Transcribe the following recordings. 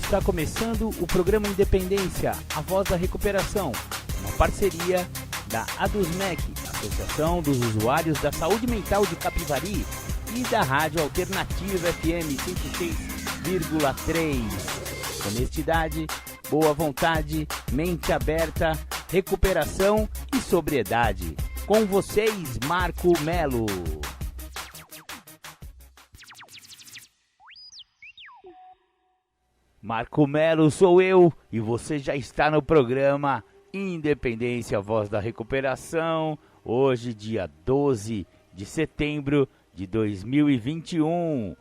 Está começando o programa Independência, a voz da recuperação, uma parceria da ADUSMEC, Associação dos Usuários da Saúde Mental de Capivari, e da Rádio Alternativa FM 106,3. Honestidade, boa vontade, mente aberta, recuperação e sobriedade. Com vocês, Marco Melo. Marco Melo sou eu e você já está no programa Independência, Voz da Recuperação, hoje dia 12 de setembro de 2021.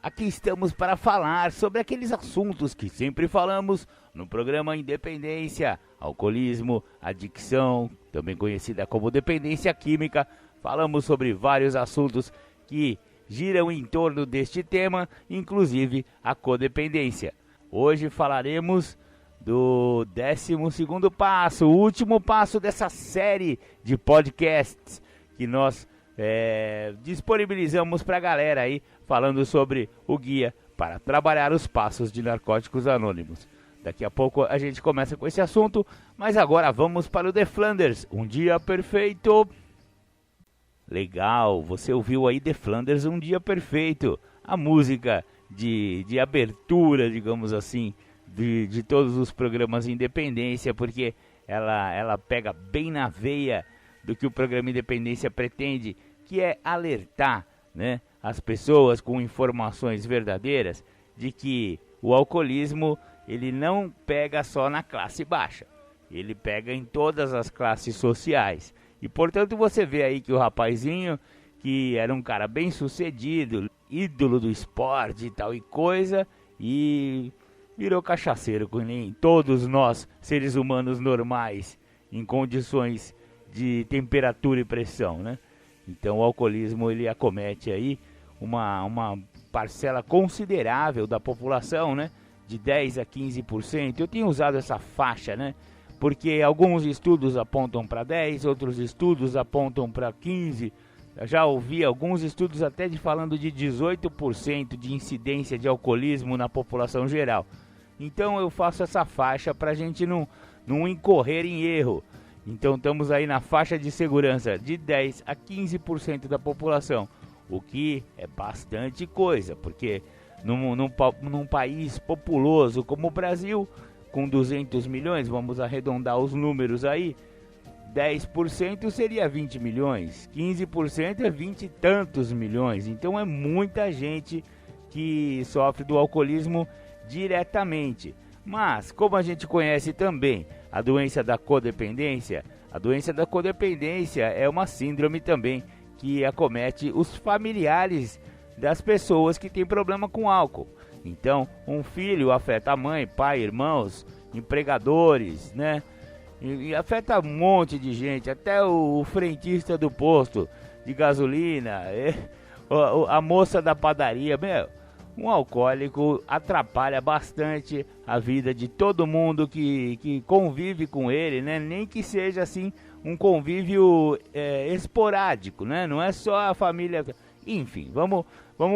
Aqui estamos para falar sobre aqueles assuntos que sempre falamos no programa Independência: alcoolismo, adicção, também conhecida como dependência química. Falamos sobre vários assuntos que giram em torno deste tema, inclusive a codependência. Hoje falaremos do 12º passo, o último passo dessa série de podcasts que nós disponibilizamos para a galera aí, falando sobre o guia para trabalhar os passos de Narcóticos Anônimos. Daqui a pouco a gente começa com esse assunto, mas agora vamos para o The Flanders, Um Dia Perfeito. Legal, você ouviu aí The Flanders, Um Dia Perfeito, a música de abertura, digamos assim, de todos os programas Independência, porque ela pega bem na veia do que o programa Independência pretende, que é alertar, né, as pessoas com informações verdadeiras de que o alcoolismo ele não pega só na classe baixa, ele pega em todas as classes sociais. E portanto você vê aí que o rapazinho, que era um cara bem sucedido, ídolo do esporte e tal e coisa, e virou cachaceiro, com nem todos nós, seres humanos normais, em condições de temperatura e pressão, né? Então o alcoolismo ele acomete aí uma parcela considerável da população, né? De 10 a 15%. Eu tenho usado essa faixa, né? Porque alguns estudos apontam para 10, outros estudos apontam para 15%. Eu já ouvi alguns estudos até falando de 18% de incidência de alcoolismo na população geral. Então eu faço essa faixa para a gente não incorrer em erro. Então estamos aí na faixa de segurança de 10 a 15% da população, o que é bastante coisa, porque num país populoso como o Brasil, com 200 milhões, vamos arredondar os números aí, 10% seria 20 milhões, 15% é 20 e tantos milhões. Então é muita gente que sofre do alcoolismo diretamente. Mas, como a gente conhece também a doença da codependência é uma síndrome também que acomete os familiares das pessoas que têm problema com álcool. Então, um filho afeta a mãe, pai, irmãos, empregadores, né? E afeta um monte de gente, até o frentista do posto de gasolina, a moça da padaria. Um alcoólico atrapalha bastante a vida de todo mundo que convive com ele, né? Nem que seja assim um convívio esporádico, né? Não é só a família. Enfim, vamos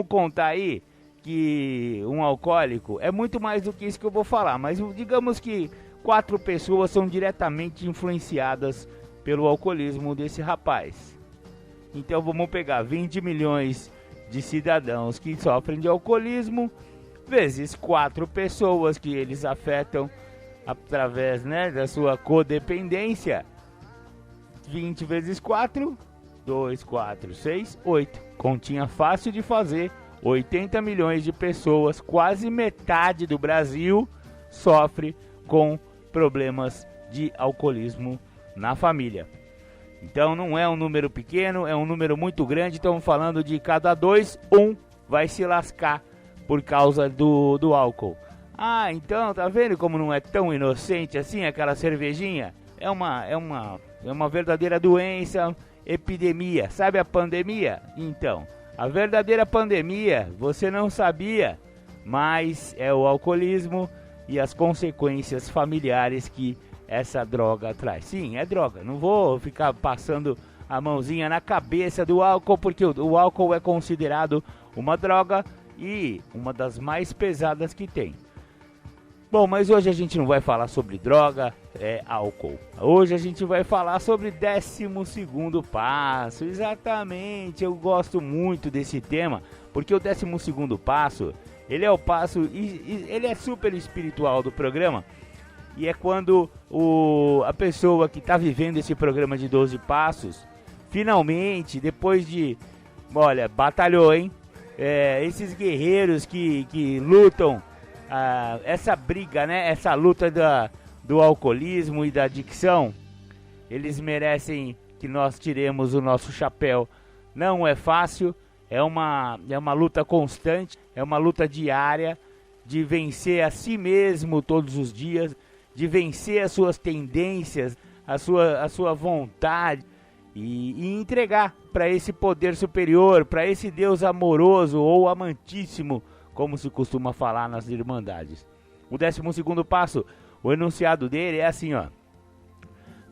contar aí que um alcoólico é muito mais do que isso que eu vou falar, mas digamos que 4 pessoas são diretamente influenciadas pelo alcoolismo desse rapaz. Então vamos pegar 20 milhões de cidadãos que sofrem de alcoolismo, vezes 4 pessoas que eles afetam através, né, da sua codependência. 20 vezes 4, 2, 4, 6, 8. Continha fácil de fazer. 80 milhões de pessoas, quase metade do Brasil, sofre com problemas de alcoolismo na família. Então não é um número pequeno, é um número muito grande. Estamos falando de cada 2, 1 vai se lascar por causa do álcool. Ah, então tá vendo como não é tão inocente assim aquela cervejinha? É uma verdadeira doença, epidemia. Sabe a pandemia? Então, a verdadeira pandemia, você não sabia, mas é o alcoolismo e as consequências familiares que essa droga traz. Sim, é droga. Não vou ficar passando a mãozinha na cabeça do álcool, porque o álcool é considerado uma droga e uma das mais pesadas que tem. Bom, mas hoje a gente não vai falar sobre droga, álcool. Hoje a gente vai falar sobre 12º passo. Exatamente, eu gosto muito desse tema, porque o 12º passo, ele é o passo, ele é super espiritual do programa. E é quando a pessoa que está vivendo esse programa de 12 passos, finalmente, depois de, olha, batalhou, hein? Esses guerreiros que lutam, essa briga, né? Essa luta do alcoolismo e da adicção, eles merecem que nós tiremos o nosso chapéu. Não é fácil, é uma luta constante, é uma luta diária de vencer a si mesmo todos os dias, de vencer as suas tendências, a sua vontade e entregar para esse poder superior, para esse Deus amoroso ou amantíssimo, como se costuma falar nas irmandades. O 12º passo, o enunciado dele é assim, ó: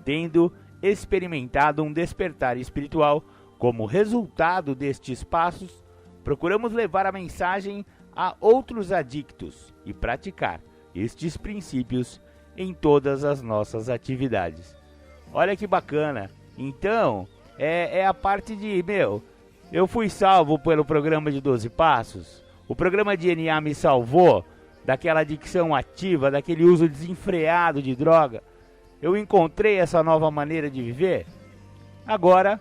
tendo experimentado um despertar espiritual como resultado destes passos, procuramos levar a mensagem a outros adictos e praticar estes princípios em todas as nossas atividades. Olha que bacana. Então, é a parte de, eu fui salvo pelo programa de 12 passos. O programa de NA me salvou daquela adicção ativa, daquele uso desenfreado de droga. Eu encontrei essa nova maneira de viver. Agora,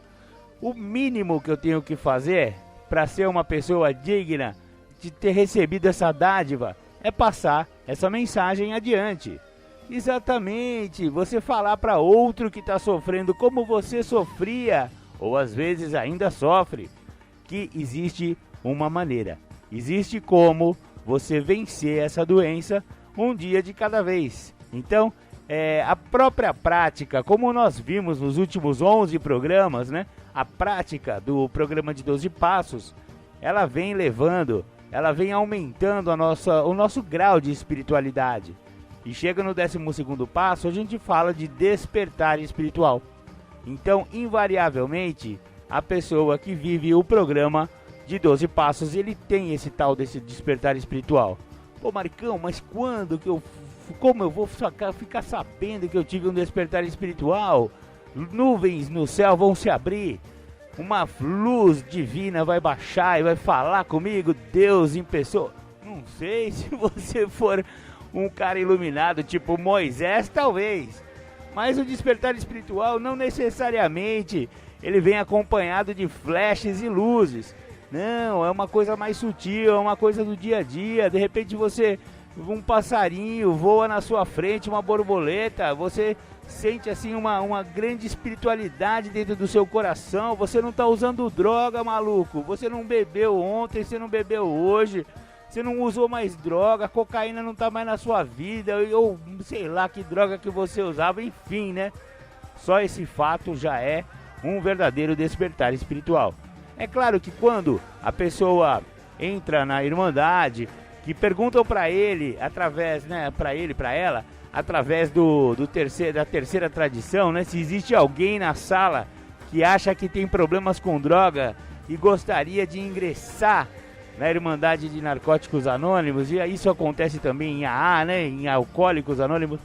o mínimo que eu tenho que fazer para ser uma pessoa digna de ter recebido essa dádiva é passar essa mensagem adiante. Exatamente, você falar para outro que está sofrendo como você sofria, ou às vezes ainda sofre, que existe uma maneira, existe como você vencer essa doença um dia de cada vez. Então, a própria prática, como nós vimos nos últimos 11 programas, né? A prática do programa de 12 passos, ela vem aumentando o nosso grau de espiritualidade. E chega no 12º passo, a gente fala de despertar espiritual. Então, invariavelmente, a pessoa que vive o programa de 12 passos, ele tem esse tal desse despertar espiritual. Pô, Marcão, mas como eu vou ficar sabendo que eu tive um despertar espiritual? Nuvens no céu vão se abrir, uma luz divina vai baixar e vai falar comigo, Deus em pessoa. Não sei, se você for um cara iluminado tipo Moisés, talvez. Mas o despertar espiritual não necessariamente ele vem acompanhado de flashes e luzes. Não, é uma coisa mais sutil, é uma coisa do dia a dia. De repente um passarinho voa na sua frente, uma borboleta, você sente assim uma grande espiritualidade dentro do seu coração. Você não está usando droga, maluco. Você não bebeu ontem, você não bebeu hoje. Você não usou mais droga, a cocaína não tá mais na sua vida, ou sei lá que droga que você usava, enfim, né? Só esse fato já é um verdadeiro despertar espiritual. É claro que quando a pessoa entra na irmandade, que perguntam para ele, através, né, para ela, através da terceira tradição, né, se existe alguém na sala que acha que tem problemas com droga e gostaria de ingressar na Irmandade de Narcóticos Anônimos, e isso acontece também em AA, né, em Alcoólicos Anônimos.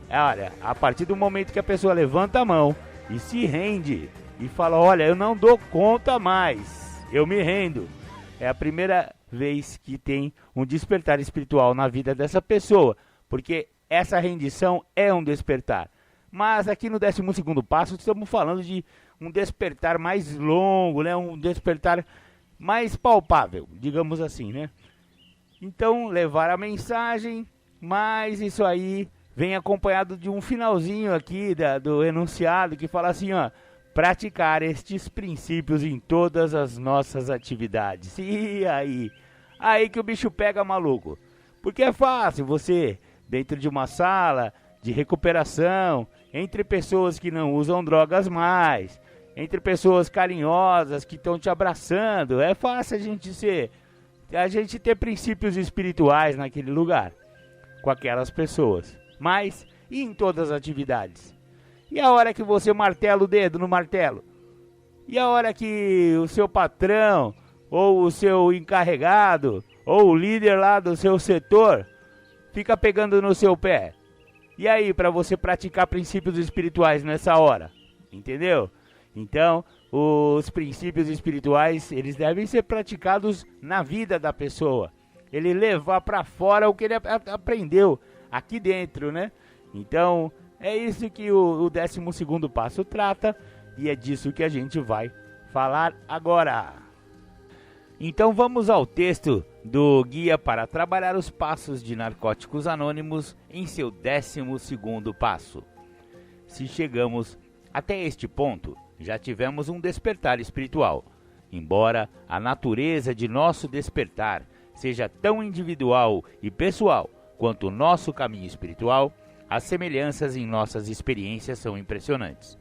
Olha, a partir do momento que a pessoa levanta a mão e se rende e fala, olha, eu não dou conta mais, eu me rendo, é a primeira vez que tem um despertar espiritual na vida dessa pessoa, porque essa rendição é um despertar. Mas aqui no 12º passo estamos falando de um despertar mais longo, né, um despertar mais palpável, digamos assim, né? Então, levar a mensagem, mas isso aí vem acompanhado de um finalzinho aqui do enunciado que fala assim, ó: praticar estes princípios em todas as nossas atividades. E aí que o bicho pega, maluco. Porque é fácil você, dentro de uma sala de recuperação, entre pessoas que não usam drogas mais, entre pessoas carinhosas que estão te abraçando, é fácil a gente ter princípios espirituais naquele lugar, com aquelas pessoas. Mas, e em todas as atividades? E a hora que você martela o dedo no martelo? E a hora que o seu patrão, ou o seu encarregado, ou o líder lá do seu setor, fica pegando no seu pé. E aí, para você praticar princípios espirituais nessa hora? Entendeu? Então, os princípios espirituais, eles devem ser praticados na vida da pessoa. Ele levar para fora o que ele aprendeu aqui dentro, né? Então, é isso que o 12º passo trata, e é disso que a gente vai falar agora. Então vamos ao texto do Guia para Trabalhar os Passos de Narcóticos Anônimos em seu 12º passo. Se chegamos até este ponto, já tivemos um despertar espiritual. Embora a natureza de nosso despertar seja tão individual e pessoal quanto o nosso caminho espiritual, as semelhanças em nossas experiências são impressionantes.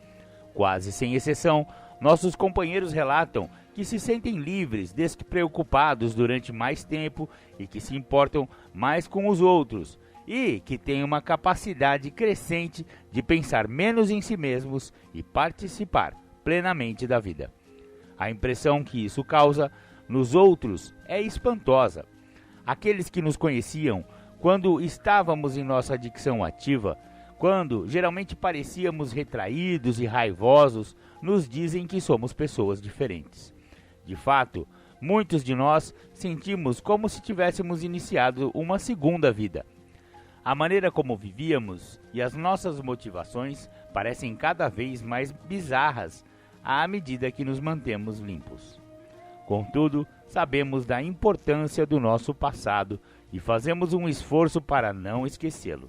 Quase sem exceção, nossos companheiros relatam que se sentem livres, despreocupados durante mais tempo e que se importam mais com os outros, e que têm uma capacidade crescente de pensar menos em si mesmos e participar plenamente da vida. A impressão que isso causa nos outros é espantosa. Aqueles que nos conheciam quando estávamos em nossa adicção ativa, quando geralmente parecíamos retraídos e raivosos, nos dizem que somos pessoas diferentes. De fato, muitos de nós sentimos como se tivéssemos iniciado uma segunda vida. A maneira como vivíamos e as nossas motivações parecem cada vez mais bizarras à medida que nos mantemos limpos. Contudo, sabemos da importância do nosso passado e fazemos um esforço para não esquecê-lo.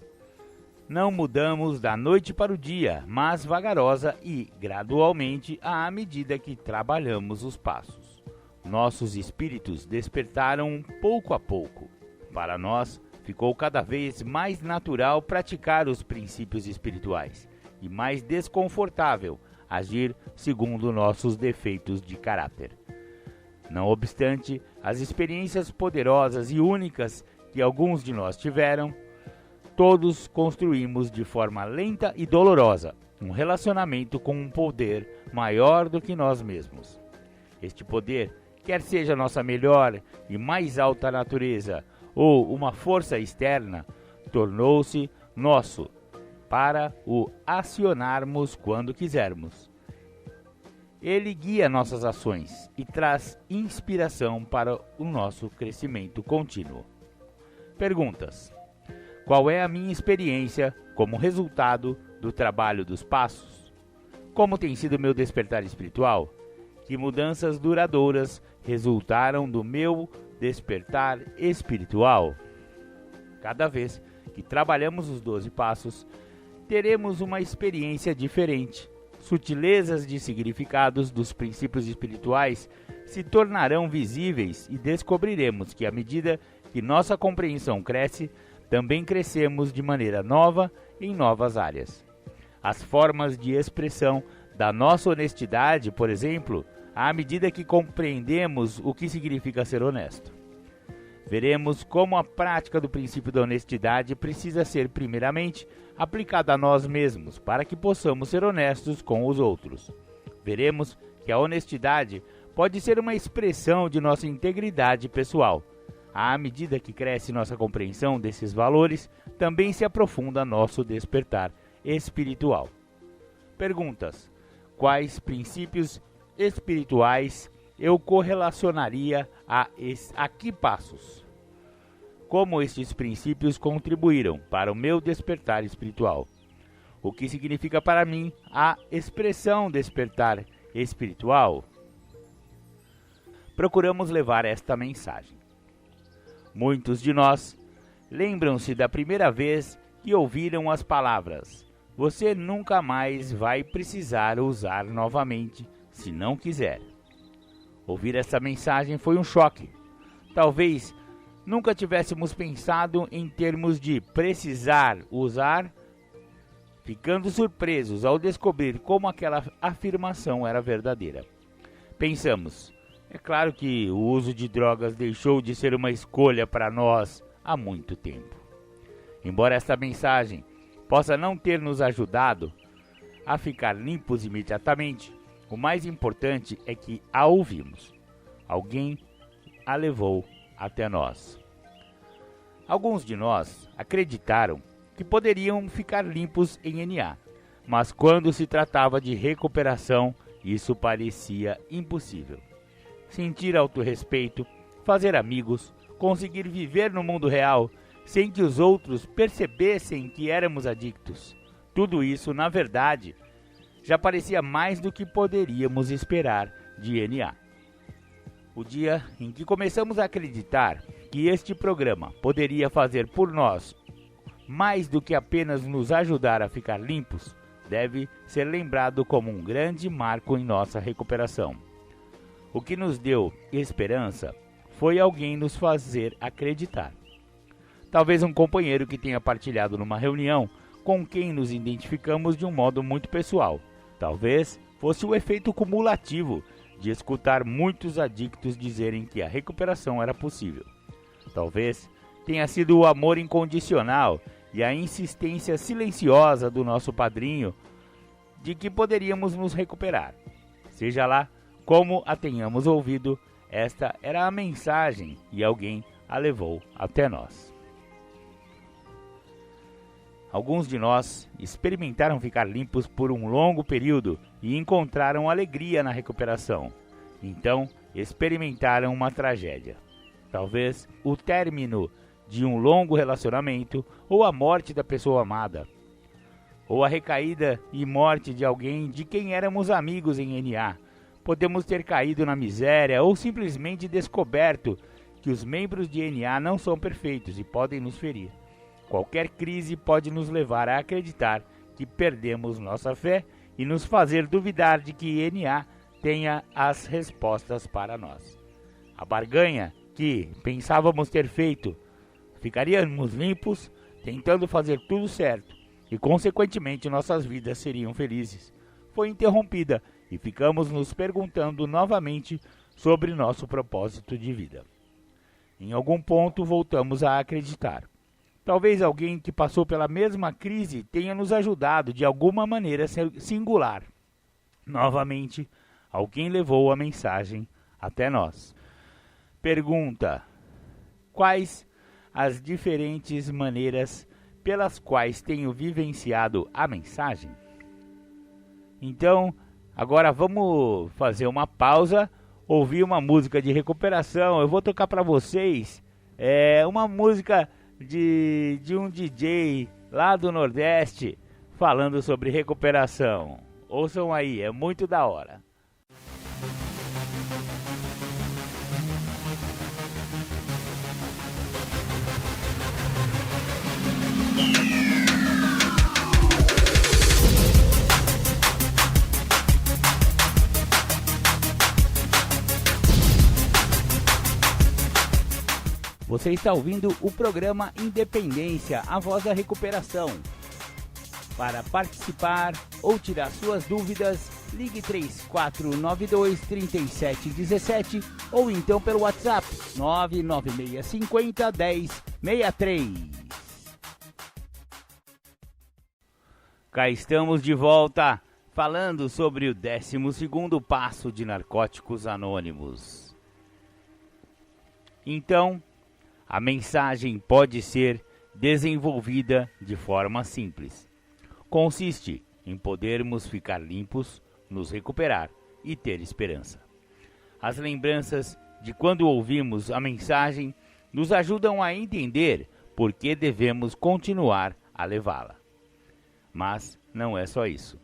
Não mudamos da noite para o dia, mas vagarosa e gradualmente à medida que trabalhamos os passos. Nossos espíritos despertaram pouco a pouco. Para nós, ficou cada vez mais natural praticar os princípios espirituais e mais desconfortável agir segundo nossos defeitos de caráter. Não obstante, as experiências poderosas e únicas que alguns de nós tiveram, todos construímos de forma lenta e dolorosa um relacionamento com um poder maior do que nós mesmos. Este poder, quer seja nossa melhor e mais alta natureza ou uma força externa, tornou-se nosso para o acionarmos quando quisermos. Ele guia nossas ações e traz inspiração para o nosso crescimento contínuo. Perguntas: qual é a minha experiência como resultado do trabalho dos passos? Como tem sido meu despertar espiritual? Que mudanças duradouras resultaram do meu despertar espiritual? Cada vez que trabalhamos os 12 passos, teremos uma experiência diferente. Sutilezas de significados dos princípios espirituais se tornarão visíveis e descobriremos que, à medida que nossa compreensão cresce, também crescemos de maneira nova em novas áreas. As formas de expressão da nossa honestidade, por exemplo, à medida que compreendemos o que significa ser honesto. Veremos como a prática do princípio da honestidade precisa ser, primeiramente, aplicada a nós mesmos, para que possamos ser honestos com os outros. Veremos que a honestidade pode ser uma expressão de nossa integridade pessoal. À medida que cresce nossa compreensão desses valores, também se aprofunda nosso despertar espiritual. Perguntas: quais princípios espirituais eu correlacionaria a que passos? Como estes princípios contribuíram para o meu despertar espiritual? O que significa para mim a expressão despertar espiritual? Procuramos levar esta mensagem. Muitos de nós lembram-se da primeira vez que ouviram as palavras: você nunca mais vai precisar usar novamente se não quiser. Ouvir essa mensagem foi um choque. Talvez nunca tivéssemos pensado em termos de precisar usar, ficando surpresos ao descobrir como aquela afirmação era verdadeira. Pensamos: é claro que o uso de drogas deixou de ser uma escolha para nós há muito tempo. Embora esta mensagem possa não ter nos ajudado a ficar limpos imediatamente, o mais importante é que a ouvimos. Alguém a levou até nós. Alguns de nós acreditaram que poderiam ficar limpos em NA, mas quando se tratava de recuperação, isso parecia impossível. Sentir autorrespeito, fazer amigos, conseguir viver no mundo real sem que os outros percebessem que éramos adictos. Tudo isso, na verdade, já parecia mais do que poderíamos esperar de NA. O dia em que começamos a acreditar que este programa poderia fazer por nós mais do que apenas nos ajudar a ficar limpos, deve ser lembrado como um grande marco em nossa recuperação. O que nos deu esperança foi alguém nos fazer acreditar. Talvez um companheiro que tenha partilhado numa reunião com quem nos identificamos de um modo muito pessoal. Talvez fosse o efeito cumulativo de escutar muitos adictos dizerem que a recuperação era possível. Talvez tenha sido o amor incondicional e a insistência silenciosa do nosso padrinho de que poderíamos nos recuperar. Seja lá como a tenhamos ouvido, esta era a mensagem e alguém a levou até nós. Alguns de nós experimentaram ficar limpos por um longo período e encontraram alegria na recuperação. Então, experimentaram uma tragédia. Talvez o término de um longo relacionamento ou a morte da pessoa amada. Ou a recaída e morte de alguém de quem éramos amigos em NA. Podemos ter caído na miséria ou simplesmente descoberto que os membros de NA não são perfeitos e podem nos ferir. Qualquer crise pode nos levar a acreditar que perdemos nossa fé e nos fazer duvidar de que NA tenha as respostas para nós. A barganha que pensávamos ter feito, ficaríamos limpos, tentando fazer tudo certo e, consequentemente, nossas vidas seriam felizes, foi interrompida e ficamos nos perguntando novamente sobre nosso propósito de vida. Em algum ponto, voltamos a acreditar. Talvez alguém que passou pela mesma crise tenha nos ajudado de alguma maneira singular. Novamente, alguém levou a mensagem até nós. Pergunta: quais as diferentes maneiras pelas quais tenho vivenciado a mensagem? Então, agora vamos fazer uma pausa, ouvir uma música de recuperação. Eu vou tocar para vocês uma música de um DJ lá do Nordeste falando sobre recuperação. Ouçam aí, é muito da hora. Você está ouvindo o programa Independência, a voz da recuperação. Para participar ou tirar suas dúvidas, ligue 3492-3717 ou então pelo WhatsApp 99650-1063. Cá estamos de volta, falando sobre o 12º passo de Narcóticos Anônimos. Então, a mensagem pode ser desenvolvida de forma simples. Consiste em podermos ficar limpos, nos recuperar e ter esperança. As lembranças de quando ouvimos a mensagem nos ajudam a entender por que devemos continuar a levá-la. Mas não é só isso.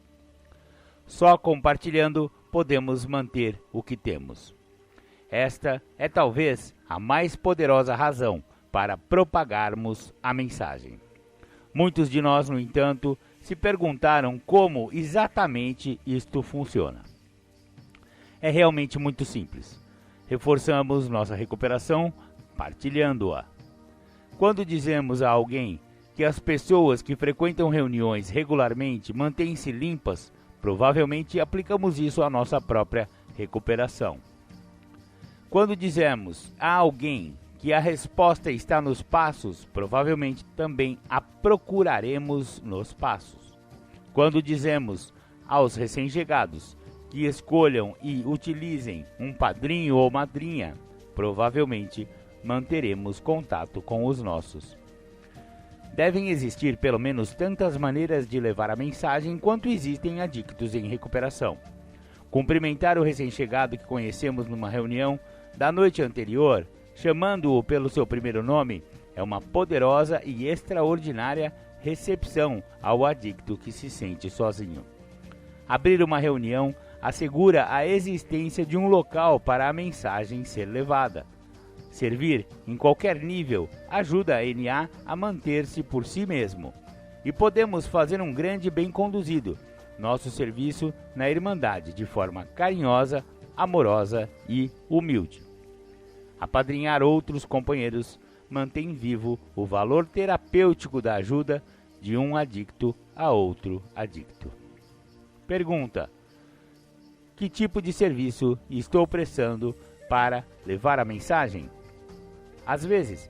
Só compartilhando podemos manter o que temos. Esta é talvez a mais poderosa razão para propagarmos a mensagem. Muitos de nós, no entanto, se perguntaram como exatamente isto funciona. É realmente muito simples. Reforçamos nossa recuperação partilhando-a. Quando dizemos a alguém que as pessoas que frequentam reuniões regularmente mantêm-se limpas, provavelmente aplicamos isso à nossa própria recuperação. Quando dizemos a alguém que a resposta está nos passos, provavelmente também a procuraremos nos passos. Quando dizemos aos recém-chegados que escolham e utilizem um padrinho ou madrinha, provavelmente manteremos contato com os nossos. Devem existir pelo menos tantas maneiras de levar a mensagem quanto existem adictos em recuperação. Cumprimentar o recém-chegado que conhecemos numa reunião da noite anterior, chamando-o pelo seu primeiro nome, é uma poderosa e extraordinária recepção ao adicto que se sente sozinho. Abrir uma reunião assegura a existência de um local para a mensagem ser levada. Servir em qualquer nível ajuda a NA a manter-se por si mesmo. E podemos fazer um grande bem conduzido, nosso serviço na Irmandade de forma carinhosa, amorosa e humilde. Apadrinhar outros companheiros mantém vivo o valor terapêutico da ajuda de um adicto a outro adicto. Pergunta: que tipo de serviço estou prestando para levar a mensagem? Às vezes,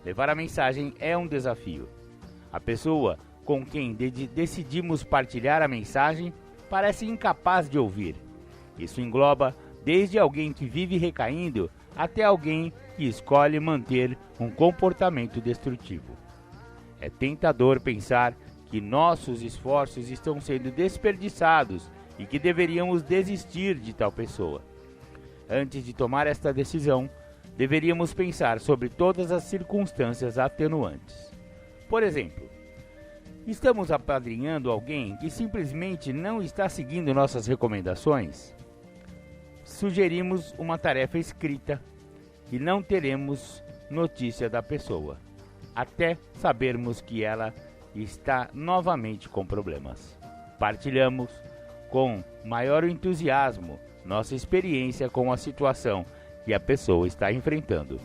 levar a mensagem é um desafio. A pessoa com quem decidimos partilhar a mensagem parece incapaz de ouvir. Isso engloba desde alguém que vive recaindo até alguém que escolhe manter um comportamento destrutivo. É tentador pensar que nossos esforços estão sendo desperdiçados e que deveríamos desistir de tal pessoa. Antes de tomar esta decisão, deveríamos pensar sobre todas as circunstâncias atenuantes. Por exemplo, estamos apadrinhando alguém que simplesmente não está seguindo nossas recomendações? Sugerimos uma tarefa escrita e não teremos notícia da pessoa, até sabermos que ela está novamente com problemas. Partilhamos com maior entusiasmo nossa experiência com a situação que a pessoa está enfrentando.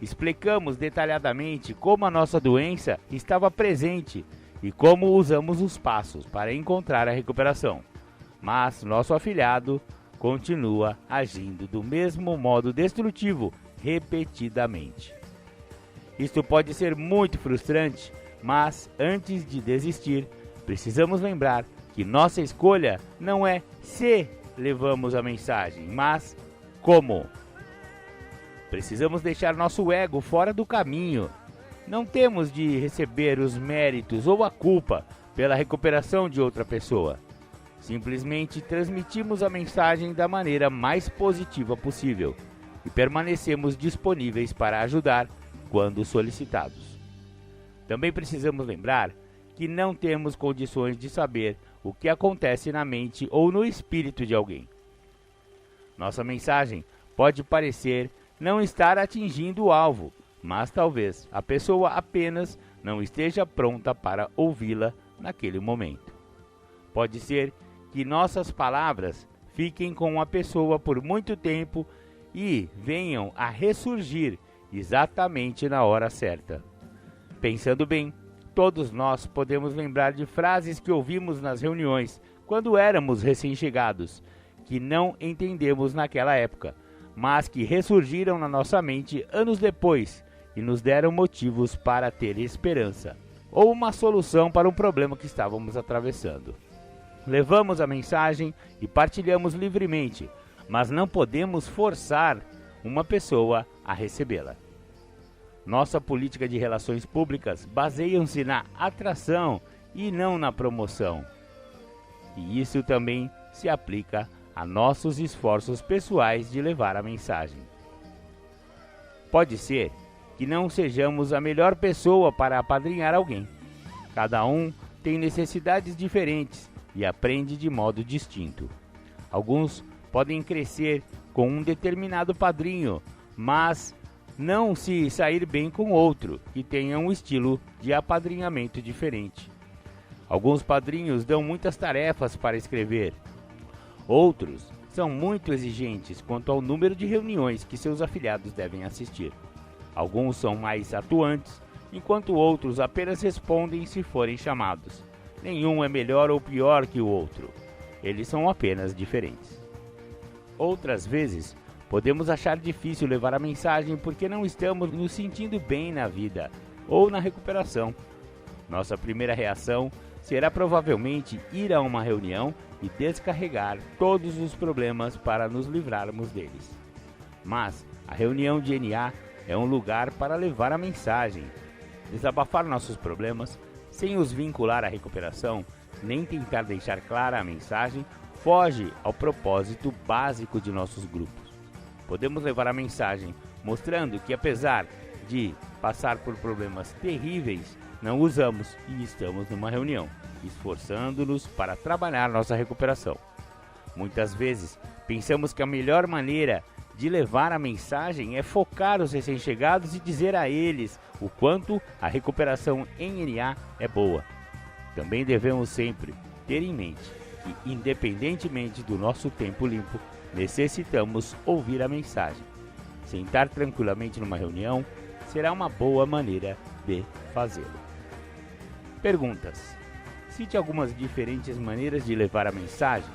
Explicamos detalhadamente como a nossa doença estava presente e como usamos os passos para encontrar a recuperação. Mas nosso afilhado continua agindo do mesmo modo destrutivo repetidamente. Isto pode ser muito frustrante, mas antes de desistir, precisamos lembrar que nossa escolha não é se levamos a mensagem, mas como. Precisamos deixar nosso ego fora do caminho. Não temos de receber os méritos ou a culpa pela recuperação de outra pessoa. Simplesmente transmitimos a mensagem da maneira mais positiva possível e permanecemos disponíveis para ajudar quando solicitados. Também precisamos lembrar que não temos condições de saber o que acontece na mente ou no espírito de alguém. Nossa mensagem pode parecer não estar atingindo o alvo, mas talvez a pessoa apenas não esteja pronta para ouvi-la naquele momento. Pode ser que nossas palavras fiquem com a pessoa por muito tempo e venham a ressurgir exatamente na hora certa. Pensando bem, todos nós podemos lembrar de frases que ouvimos nas reuniões quando éramos recém-chegados, que não entendemos naquela época, mas que ressurgiram na nossa mente anos depois e nos deram motivos para ter esperança, ou uma solução para um problema que estávamos atravessando. Levamos a mensagem e partilhamos livremente, mas não podemos forçar uma pessoa a recebê-la. Nossa política de relações públicas baseia-se na atração e não na promoção. E isso também se aplica a nossos esforços pessoais de levar a mensagem. Pode ser que não sejamos a melhor pessoa para apadrinhar alguém. Cada um tem necessidades diferentes e aprende de modo distinto. Alguns podem crescer com um determinado padrinho, mas não se sair bem com outro que tenha um estilo de apadrinhamento diferente. Alguns padrinhos dão muitas tarefas para escrever. Outros são muito exigentes quanto ao número de reuniões que seus afiliados devem assistir. Alguns são mais atuantes, enquanto outros apenas respondem se forem chamados. Nenhum é melhor ou pior que o outro. Eles são apenas diferentes. Outras vezes, podemos achar difícil levar a mensagem porque não estamos nos sentindo bem na vida ou na recuperação. Nossa primeira reação será provavelmente ir a uma reunião e descarregar todos os problemas para nos livrarmos deles. Mas a reunião de NA é um lugar para levar a mensagem. Desabafar nossos problemas, sem os vincular à recuperação, nem tentar deixar clara a mensagem, foge ao propósito básico de nossos grupos. Podemos levar a mensagem mostrando que, apesar de passar por problemas terríveis, não usamos e estamos numa reunião, esforçando-nos para trabalhar nossa recuperação. Muitas vezes, pensamos que a melhor maneira de levar a mensagem é focar os recém-chegados e dizer a eles o quanto a recuperação em NA é boa. Também devemos sempre ter em mente que, independentemente do nosso tempo limpo, necessitamos ouvir a mensagem. Sentar tranquilamente numa reunião será uma boa maneira de fazê-lo. Perguntas. Cite algumas diferentes maneiras de levar a mensagem.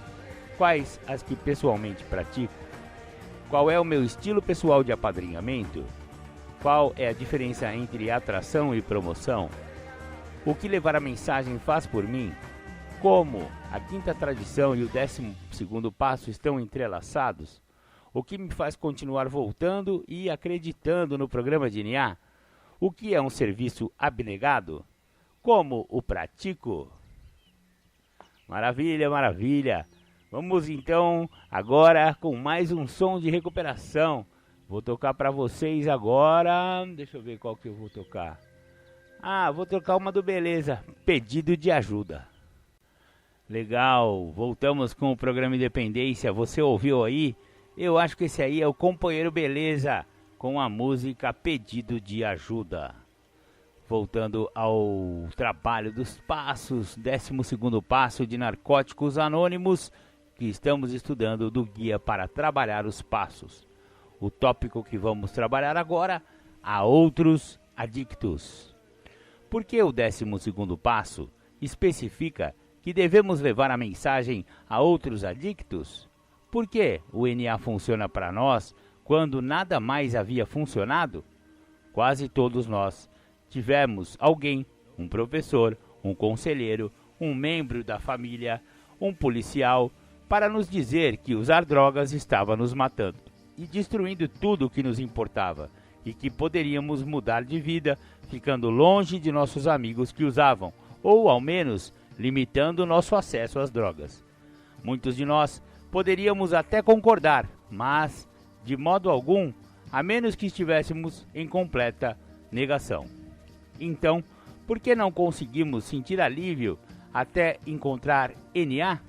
Quais as que pessoalmente pratico? Qual é o meu estilo pessoal de apadrinhamento? Qual é a diferença entre atração e promoção? O que levar a mensagem faz por mim? Como a quinta tradição e o 12º passo estão entrelaçados? O que me faz continuar voltando e acreditando no programa de NA? O que é um serviço abnegado? Como o pratico? Maravilha, maravilha! Vamos então agora com mais um som de recuperação. Vou tocar para vocês agora. Deixa eu ver qual que eu vou tocar. Vou tocar uma do Beleza, Pedido de Ajuda. Legal, voltamos com o programa Independência. Você ouviu aí? Eu acho que esse aí é o Companheiro Beleza, com a música Pedido de Ajuda. Voltando ao trabalho dos passos, 12º passo de Narcóticos Anônimos, que estamos estudando do Guia para Trabalhar os Passos. O tópico que vamos trabalhar agora, há outros adictos. Por que o 12º passo especifica que devemos levar a mensagem a outros adictos? Por que o NA funciona para nós quando nada mais havia funcionado? Quase todos nós tivemos alguém, um professor, um conselheiro, um membro da família, um policial, para nos dizer que usar drogas estava nos matando e destruindo tudo o que nos importava e que poderíamos mudar de vida ficando longe de nossos amigos que usavam, ou ao menos limitando nosso acesso às drogas. Muitos de nós poderíamos até concordar, mas de modo algum, a menos que estivéssemos em completa negação. Então, por que não conseguimos sentir alívio até encontrar NA?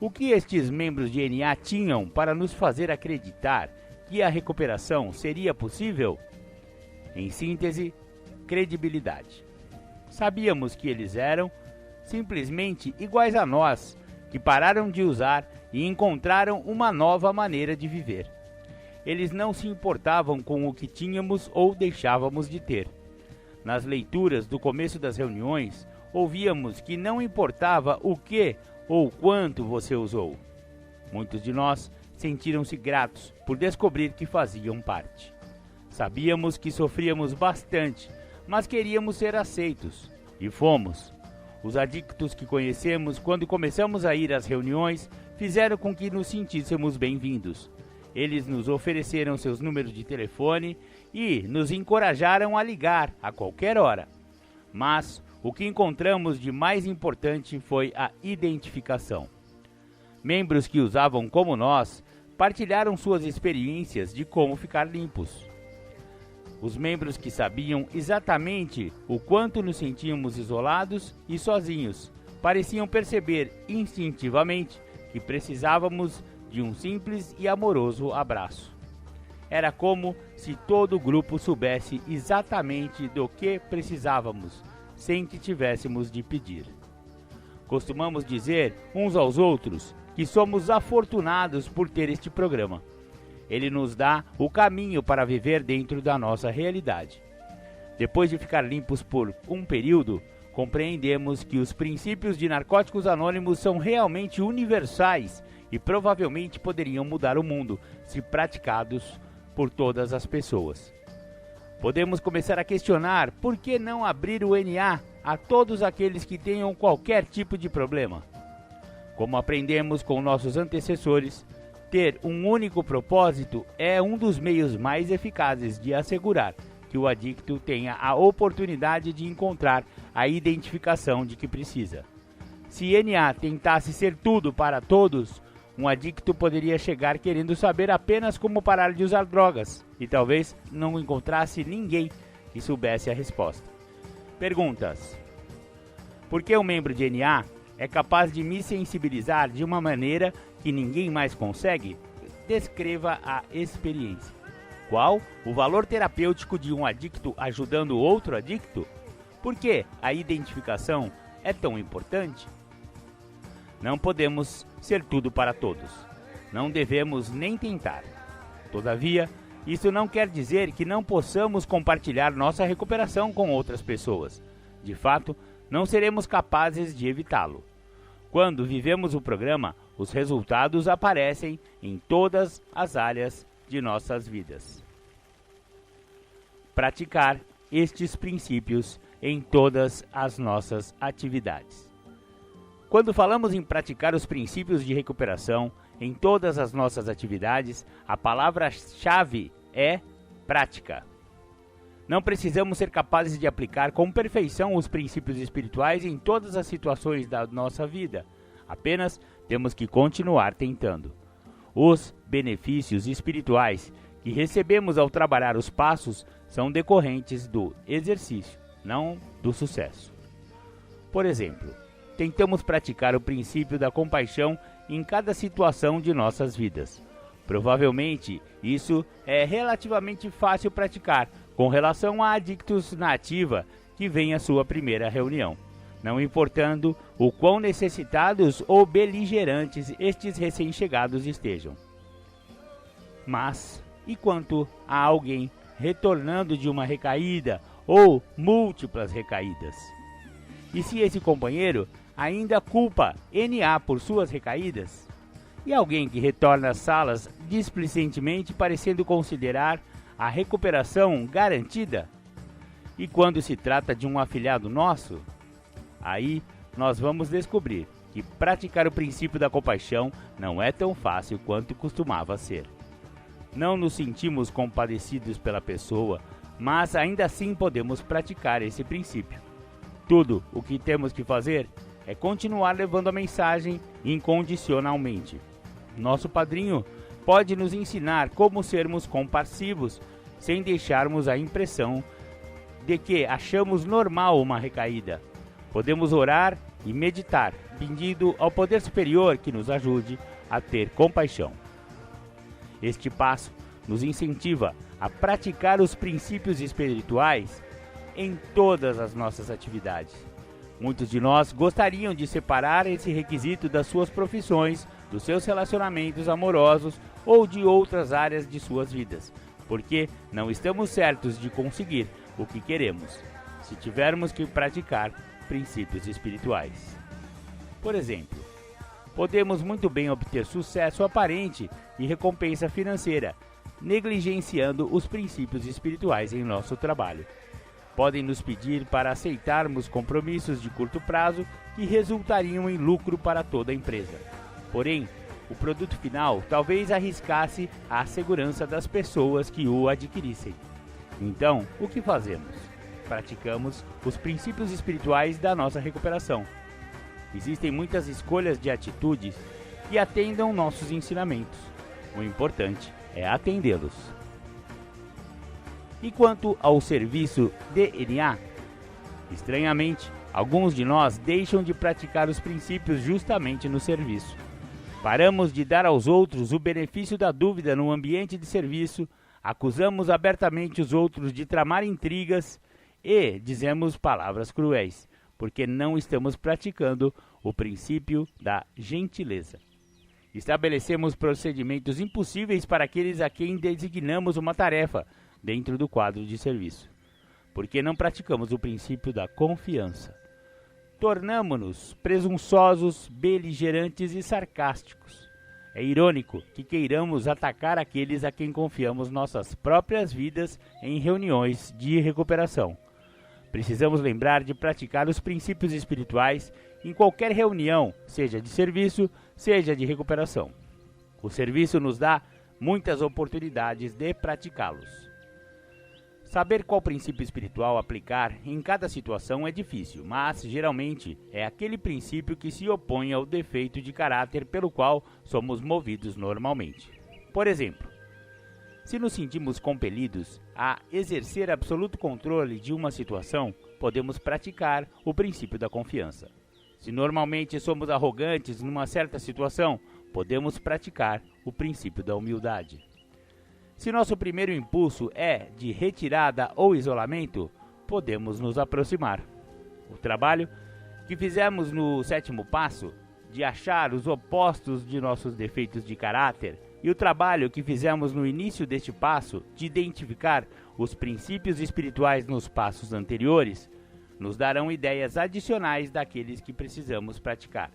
O que estes membros de NA tinham para nos fazer acreditar que a recuperação seria possível? Em síntese, credibilidade. Sabíamos que eles eram simplesmente iguais a nós, que pararam de usar e encontraram uma nova maneira de viver. Eles não se importavam com o que tínhamos ou deixávamos de ter. Nas leituras do começo das reuniões, ouvíamos que não importava o que ou quanto você usou. Muitos de nós sentiram-se gratos por descobrir que faziam parte. Sabíamos que sofríamos bastante, mas queríamos ser aceitos, e fomos. Os adictos que conhecemos quando começamos a ir às reuniões fizeram com que nos sentíssemos bem-vindos. Eles nos ofereceram seus números de telefone e nos encorajaram a ligar a qualquer hora. Mas o que encontramos de mais importante foi a identificação. Membros que usavam como nós partilharam suas experiências de como ficar limpos. Os membros que sabiam exatamente o quanto nos sentíamos isolados e sozinhos pareciam perceber instintivamente que precisávamos de um simples e amoroso abraço. Era como se todo o grupo soubesse exatamente do que precisávamos, sem que tivéssemos de pedir. Costumamos dizer uns aos outros que somos afortunados por ter este programa. Ele nos dá o caminho para viver dentro da nossa realidade. Depois de ficar limpos por um período, compreendemos que os princípios de Narcóticos Anônimos são realmente universais e provavelmente poderiam mudar o mundo se praticados por todas as pessoas. Podemos começar a questionar por que não abrir o NA a todos aqueles que tenham qualquer tipo de problema. Como aprendemos com nossos antecessores, Ter um único propósito é um dos meios mais eficazes de assegurar que o adicto tenha a oportunidade de encontrar a identificação de que precisa. Se NA tentasse ser tudo para todos, um adicto poderia chegar querendo saber apenas como parar de usar drogas e talvez não encontrasse ninguém que soubesse a resposta. Perguntas: por que um membro de NA é capaz de me sensibilizar de uma maneira que ninguém mais consegue? Descreva a experiência. Qual o valor terapêutico de um adicto ajudando outro adicto? Por que a identificação é tão importante? Não podemos ser tudo para todos. Não devemos nem tentar. Todavia, isso não quer dizer que não possamos compartilhar nossa recuperação com outras pessoas. De fato, não seremos capazes de evitá-lo. Quando vivemos o programa, os resultados aparecem em todas as áreas de nossas vidas. Praticar estes princípios em todas as nossas atividades. Quando falamos em praticar os princípios de recuperação em todas as nossas atividades, a palavra-chave é prática. Não precisamos ser capazes de aplicar com perfeição os princípios espirituais em todas as situações da nossa vida. Apenas temos que continuar tentando. Os benefícios espirituais que recebemos ao trabalhar os passos são decorrentes do exercício, não do sucesso. Por exemplo, tentamos praticar o princípio da compaixão em cada situação de nossas vidas. Provavelmente, isso é relativamente fácil praticar com relação a adictos na ativa que vêm à sua primeira reunião, não importando o quão necessitados ou beligerantes estes recém-chegados estejam. Mas, e quanto a alguém retornando de uma recaída ou múltiplas recaídas? E se esse companheiro ainda culpa NA por suas recaídas? E alguém que retorna às salas displicentemente parecendo considerar a recuperação garantida? E quando se trata de um afilhado nosso? Aí nós vamos descobrir que praticar o princípio da compaixão não é tão fácil quanto costumava ser. Não nos sentimos compadecidos pela pessoa, mas ainda assim podemos praticar esse princípio. Tudo o que temos que fazer é continuar levando a mensagem incondicionalmente. Nosso padrinho pode nos ensinar como sermos compassivos, sem deixarmos a impressão de que achamos normal uma recaída. Podemos orar e meditar, pedindo ao poder superior que nos ajude a ter compaixão. Este passo nos incentiva a praticar os princípios espirituais em todas as nossas atividades. Muitos de nós gostariam de separar esse requisito das suas profissões, dos seus relacionamentos amorosos ou de outras áreas de suas vidas, porque não estamos certos de conseguir o que queremos, se tivermos que praticar princípios espirituais. Por exemplo, podemos muito bem obter sucesso aparente e recompensa financeira, negligenciando os princípios espirituais em nosso trabalho. Podem nos pedir para aceitarmos compromissos de curto prazo que resultariam em lucro para toda a empresa. Porém, o produto final talvez arriscasse a segurança das pessoas que o adquirissem. Então, o que fazemos? Praticamos os princípios espirituais da nossa recuperação. Existem muitas escolhas de atitudes que atendam nossos ensinamentos. O importante é atendê-los. E quanto ao serviço DNA? Estranhamente, alguns de nós deixam de praticar os princípios justamente no serviço. Paramos de dar aos outros o benefício da dúvida no ambiente de serviço, acusamos abertamente os outros de tramar intrigas e dizemos palavras cruéis, porque não estamos praticando o princípio da gentileza. Estabelecemos procedimentos impossíveis para aqueles a quem designamos uma tarefa dentro do quadro de serviço, porque não praticamos o princípio da confiança. Tornamo-nos presunçosos, beligerantes e sarcásticos. É irônico que queiramos atacar aqueles a quem confiamos nossas próprias vidas em reuniões de recuperação. Precisamos lembrar de praticar os princípios espirituais em qualquer reunião, seja de serviço, seja de recuperação. O serviço nos dá muitas oportunidades de praticá-los. Saber qual princípio espiritual aplicar em cada situação é difícil, mas geralmente é aquele princípio que se opõe ao defeito de caráter pelo qual somos movidos normalmente. Por exemplo, se nos sentimos compelidos a exercer absoluto controle de uma situação, podemos praticar o princípio da confiança. Se normalmente somos arrogantes numa certa situação, podemos praticar o princípio da humildade. Se nosso primeiro impulso é de retirada ou isolamento, podemos nos aproximar. O trabalho que fizemos no 7º passo, de achar os opostos de nossos defeitos de caráter, e o trabalho que fizemos no início deste passo, de identificar os princípios espirituais nos passos anteriores, nos darão ideias adicionais daqueles que precisamos praticar.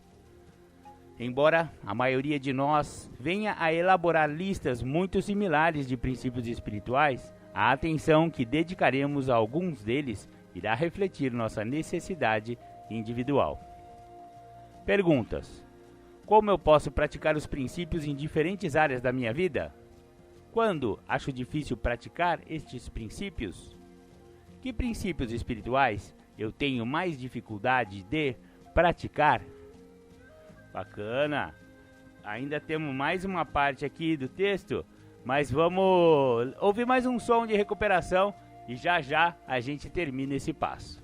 Embora a maioria de nós venha a elaborar listas muito similares de princípios espirituais, a atenção que dedicaremos a alguns deles irá refletir nossa necessidade individual. Perguntas: como eu posso praticar os princípios em diferentes áreas da minha vida? Quando acho difícil praticar estes princípios? Que princípios espirituais eu tenho mais dificuldade de praticar? Bacana! Ainda temos mais uma parte aqui do texto, mas vamos ouvir mais um som de recuperação e já já a gente termina esse passo.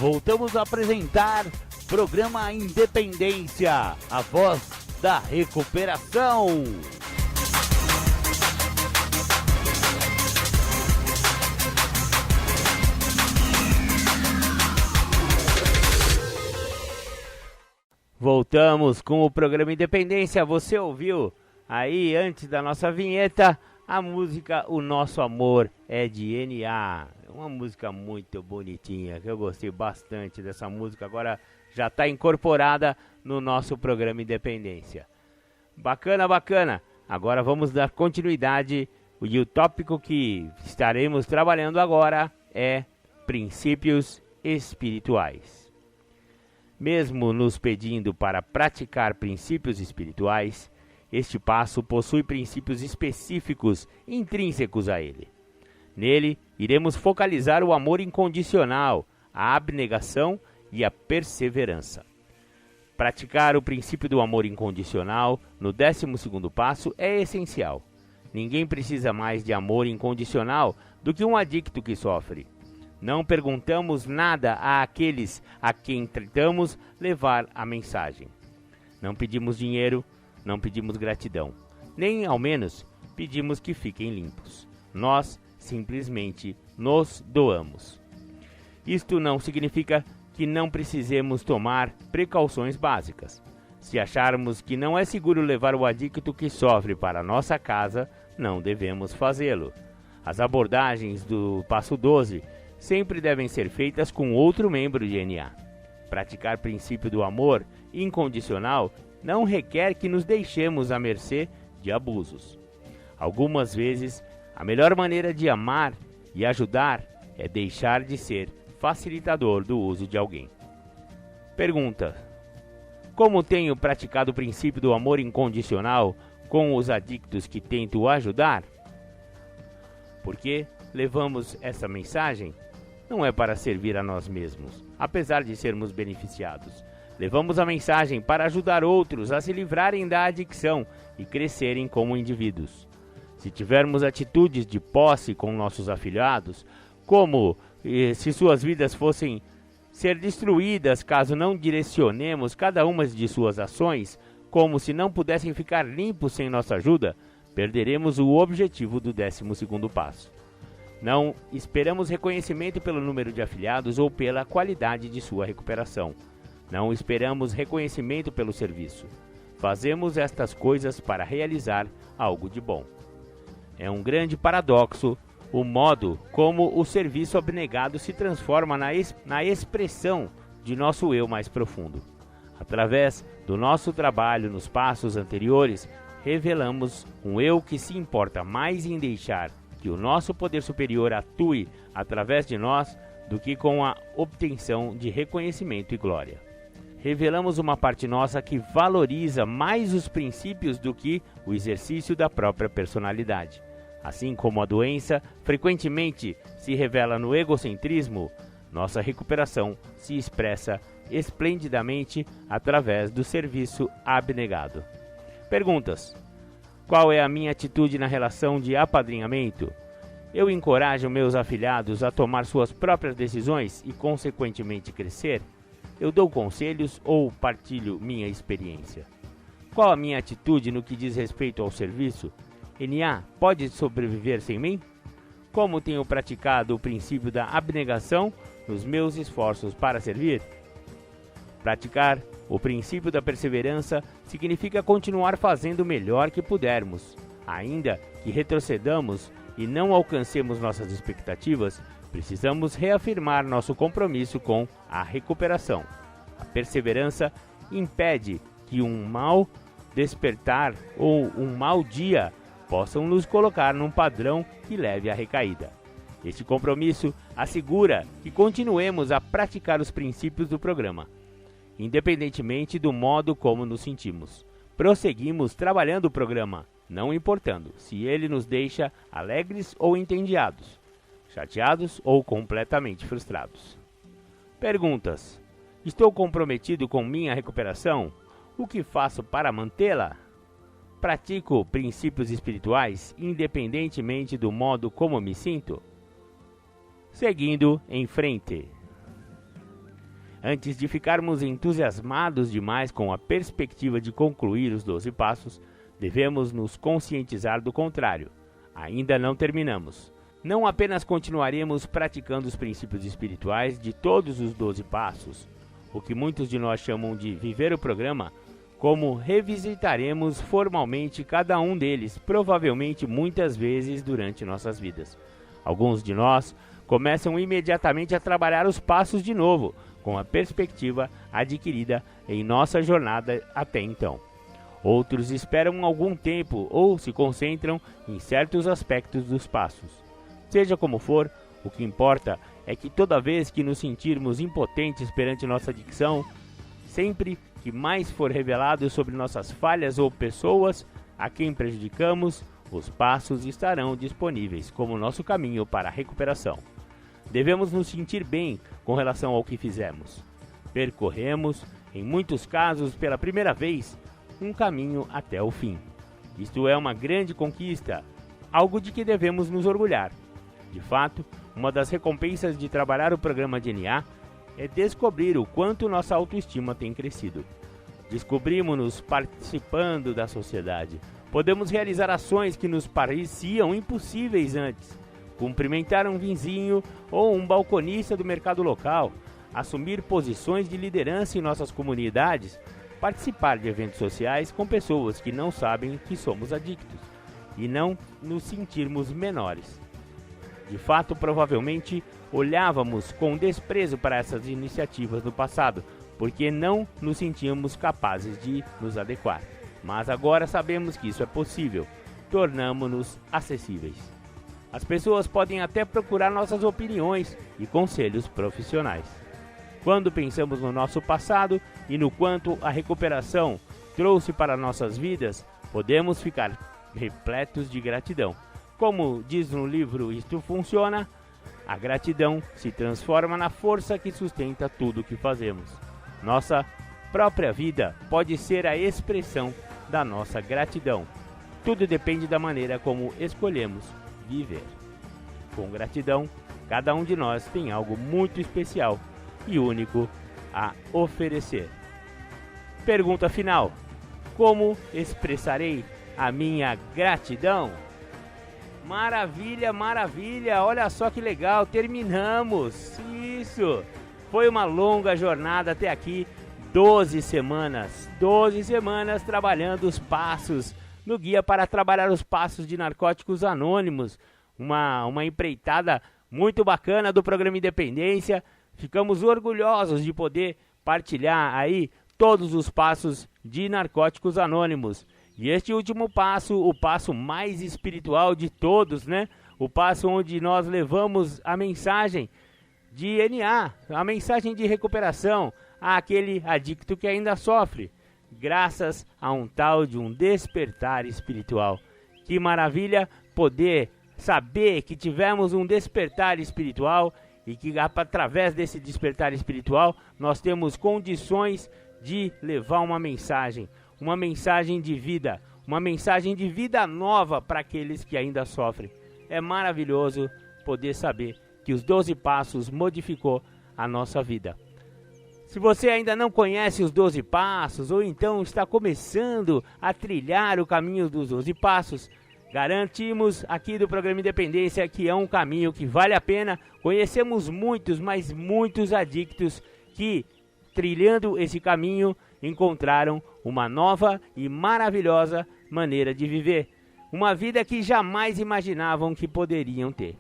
Voltamos a apresentar Programa Independência, a voz da recuperação. Voltamos com o Programa Independência. Você ouviu aí, antes da nossa vinheta, a música O Nosso Amor é de N.A. Uma música muito bonitinha, que eu gostei bastante dessa música. Agora já está incorporada no nosso Programa Independência. Bacana, bacana. Agora vamos dar continuidade. E o tópico que estaremos trabalhando agora é princípios espirituais. Mesmo nos pedindo para praticar princípios espirituais, este passo possui princípios específicos intrínsecos a ele. Nele, iremos focalizar o amor incondicional, a abnegação e a perseverança. Praticar o princípio do amor incondicional no 12º passo é essencial. Ninguém precisa mais de amor incondicional do que um adicto que sofre. Não perguntamos nada àqueles a quem tentamos levar a mensagem. Não pedimos dinheiro, não pedimos gratidão, nem ao menos pedimos que fiquem limpos. Nós simplesmente nos doamos. Isto não significa que não precisemos tomar precauções básicas. Se acharmos que não é seguro levar o adicto que sofre para nossa casa, não devemos fazê-lo. As abordagens do passo 12 sempre devem ser feitas com outro membro de NA. Praticar o princípio do amor incondicional não requer que nos deixemos à mercê de abusos. Algumas vezes, a melhor maneira de amar e ajudar é deixar de ser facilitador do uso de alguém. Pergunta: como tenho praticado o princípio do amor incondicional com os adictos que tento ajudar? Porque levamos essa mensagem? Não é para servir a nós mesmos, apesar de sermos beneficiados. Levamos a mensagem para ajudar outros a se livrarem da adicção e crescerem como indivíduos. Se tivermos atitudes de posse com nossos afilhados, como se suas vidas fossem ser destruídas caso não direcionemos cada uma de suas ações, como se não pudessem ficar limpos sem nossa ajuda, perderemos o objetivo do 12º passo. Não esperamos reconhecimento pelo número de afiliados ou pela qualidade de sua recuperação. Não esperamos reconhecimento pelo serviço. Fazemos estas coisas para realizar algo de bom. É um grande paradoxo o modo como o serviço abnegado se transforma na expressão de nosso eu mais profundo. Através do nosso trabalho nos passos anteriores, revelamos um eu que se importa mais em deixar que o nosso poder superior atue através de nós do que com a obtenção de reconhecimento e glória. Revelamos uma parte nossa que valoriza mais os princípios do que o exercício da própria personalidade. Assim como a doença frequentemente se revela no egocentrismo, nossa recuperação se expressa esplendidamente através do serviço abnegado. Perguntas: qual é a minha atitude na relação de apadrinhamento? Eu encorajo meus afilhados a tomar suas próprias decisões e, consequentemente, crescer? Eu dou conselhos ou partilho minha experiência? Qual a minha atitude no que diz respeito ao serviço? NA pode sobreviver sem mim? Como tenho praticado o princípio da abnegação nos meus esforços para servir? Praticar o princípio da perseverança significa continuar fazendo o melhor que pudermos. Ainda que retrocedamos e não alcancemos nossas expectativas, precisamos reafirmar nosso compromisso com a recuperação. A perseverança impede que um mau despertar ou um mau dia possam nos colocar num padrão que leve à recaída. Este compromisso assegura que continuemos a praticar os princípios do programa, independentemente do modo como nos sentimos. Prosseguimos trabalhando o programa, não importando se ele nos deixa alegres ou entediados, chateados ou completamente frustrados. Perguntas: estou comprometido com minha recuperação? O que faço para mantê-la? Pratico princípios espirituais independentemente do modo como me sinto? Seguindo em frente. Antes de ficarmos entusiasmados demais com a perspectiva de concluir os 12 passos, devemos nos conscientizar do contrário. Ainda não terminamos. Não apenas continuaremos praticando os princípios espirituais de todos os 12 passos, o que muitos de nós chamam de viver o programa, como revisitaremos formalmente cada um deles, provavelmente muitas vezes durante nossas vidas. Alguns de nós começam imediatamente a trabalhar os passos de novo, com a perspectiva adquirida em nossa jornada até então. Outros esperam algum tempo ou se concentram em certos aspectos dos passos. Seja como for, o que importa é que toda vez que nos sentirmos impotentes perante nossa adicção, sempre que mais for revelado sobre nossas falhas ou pessoas a quem prejudicamos, os passos estarão disponíveis como nosso caminho para a recuperação. Devemos nos sentir bem com relação ao que fizemos. Percorremos, em muitos casos pela primeira vez, um caminho até o fim. Isto é uma grande conquista, algo de que devemos nos orgulhar. De fato, uma das recompensas de trabalhar o programa de NA é descobrir o quanto nossa autoestima tem crescido. Descobrimos-nos participando da sociedade. Podemos realizar ações que nos pareciam impossíveis antes. Cumprimentar um vizinho ou um balconista do mercado local, assumir posições de liderança em nossas comunidades, participar de eventos sociais com pessoas que não sabem que somos adictos e não nos sentirmos menores. De fato, provavelmente, olhávamos com desprezo para essas iniciativas no passado, porque não nos sentíamos capazes de nos adequar. Mas agora sabemos que isso é possível, tornamo-nos acessíveis. As pessoas podem até procurar nossas opiniões e conselhos profissionais. Quando pensamos no nosso passado e no quanto a recuperação trouxe para nossas vidas, podemos ficar repletos de gratidão. Como diz no livro Isto Funciona, a gratidão se transforma na força que sustenta tudo o que fazemos. Nossa própria vida pode ser a expressão da nossa gratidão. Tudo depende da maneira como escolhemos viver. Com gratidão, cada um de nós tem algo muito especial e único a oferecer. Pergunta final: como expressarei a minha gratidão? Maravilha, maravilha! Olha só que legal, terminamos! Isso! Foi uma longa jornada até aqui, 12 semanas trabalhando os passos, no Guia para Trabalhar os Passos de Narcóticos Anônimos, uma empreitada muito bacana do programa Independência. Ficamos orgulhosos de poder partilhar aí todos os passos de Narcóticos Anônimos. E este último passo, o passo mais espiritual de todos, né? O passo onde nós levamos a mensagem de NA, a mensagem de recuperação àquele adicto que ainda sofre, graças a um tal de um despertar espiritual. Que maravilha poder saber que tivemos um despertar espiritual e que através desse despertar espiritual nós temos condições de levar uma mensagem de vida nova para aqueles que ainda sofrem. É maravilhoso poder saber que os 12 passos modificou a nossa vida. Se você ainda não conhece os 12 passos ou então está começando a trilhar o caminho dos 12 passos, garantimos aqui do programa Independência que é um caminho que vale a pena. Conhecemos muitos, mas muitos adictos que, trilhando esse caminho, encontraram uma nova e maravilhosa maneira de viver. Uma vida que jamais imaginavam que poderiam ter.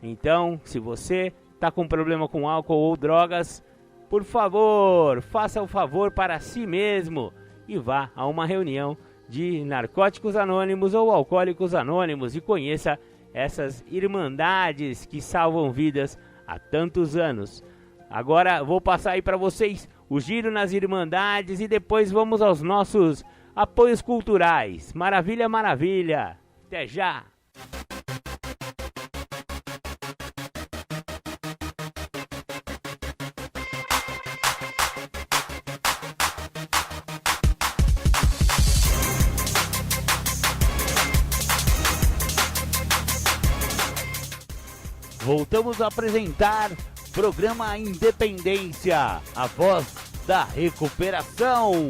Então, se você está com problema com álcool ou drogas, por favor, faça o favor para si mesmo e vá a uma reunião de Narcóticos Anônimos ou Alcoólicos Anônimos e conheça essas irmandades que salvam vidas há tantos anos. Agora vou passar aí para vocês o giro nas irmandades e depois vamos aos nossos apoios culturais. Maravilha, maravilha! Até já! Voltamos a apresentar Programa Independência, a voz da recuperação.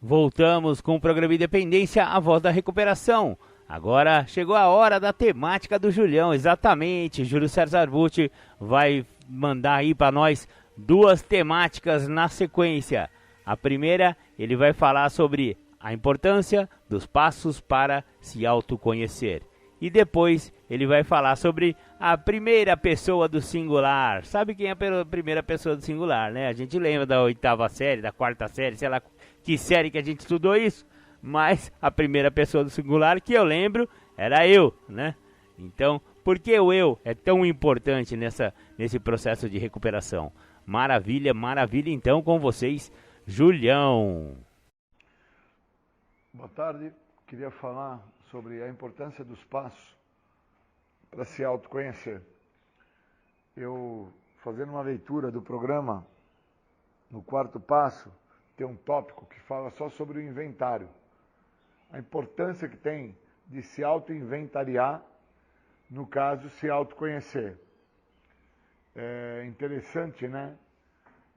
Voltamos com o Programa Independência, a voz da recuperação. Agora chegou a hora da temática do Julião, exatamente. Júlio César Butti vai mandar aí para nós duas temáticas na sequência. A primeira, ele vai falar sobre a importância dos passos para se autoconhecer. E depois ele vai falar sobre a primeira pessoa do singular. Sabe quem é a primeira pessoa do singular, né? A gente lembra da 8ª série, da 4ª série, sei lá que série que a gente estudou isso. Mas a primeira pessoa do singular que eu lembro era eu, né? Então, por que o eu é tão importante nesse processo de recuperação? Maravilha, maravilha então com vocês, Julião. Boa tarde, queria falar sobre a importância dos passos para se autoconhecer. Eu, fazendo uma leitura do programa, no 4º passo, tem um tópico que fala só sobre o inventário. A importância que tem de se auto-inventariar, no caso, se autoconhecer. É interessante, né?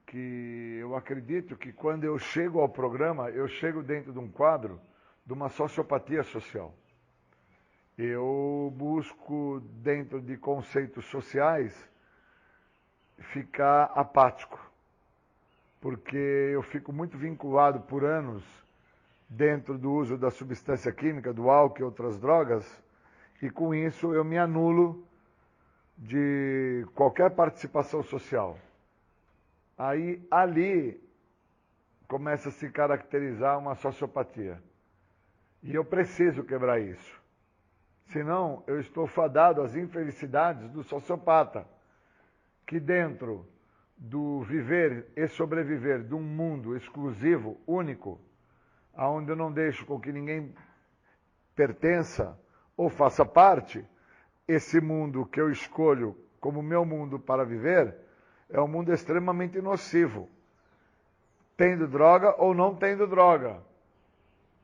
Que eu acredito que quando eu chego ao programa, eu chego dentro de um quadro de uma sociopatia social. Eu busco, dentro de conceitos sociais, ficar apático, porque eu fico muito vinculado por anos dentro do uso da substância química, do álcool e outras drogas, e com isso eu me anulo de qualquer participação social. Aí, ali, começa a se caracterizar uma sociopatia. E eu preciso quebrar isso. Senão, eu estou fadado às infelicidades do sociopata, que dentro do viver e sobreviver de um mundo exclusivo, único, onde eu não deixo com que ninguém pertença ou faça parte, esse mundo que eu escolho como meu mundo para viver, é um mundo extremamente nocivo, tendo droga ou não tendo droga.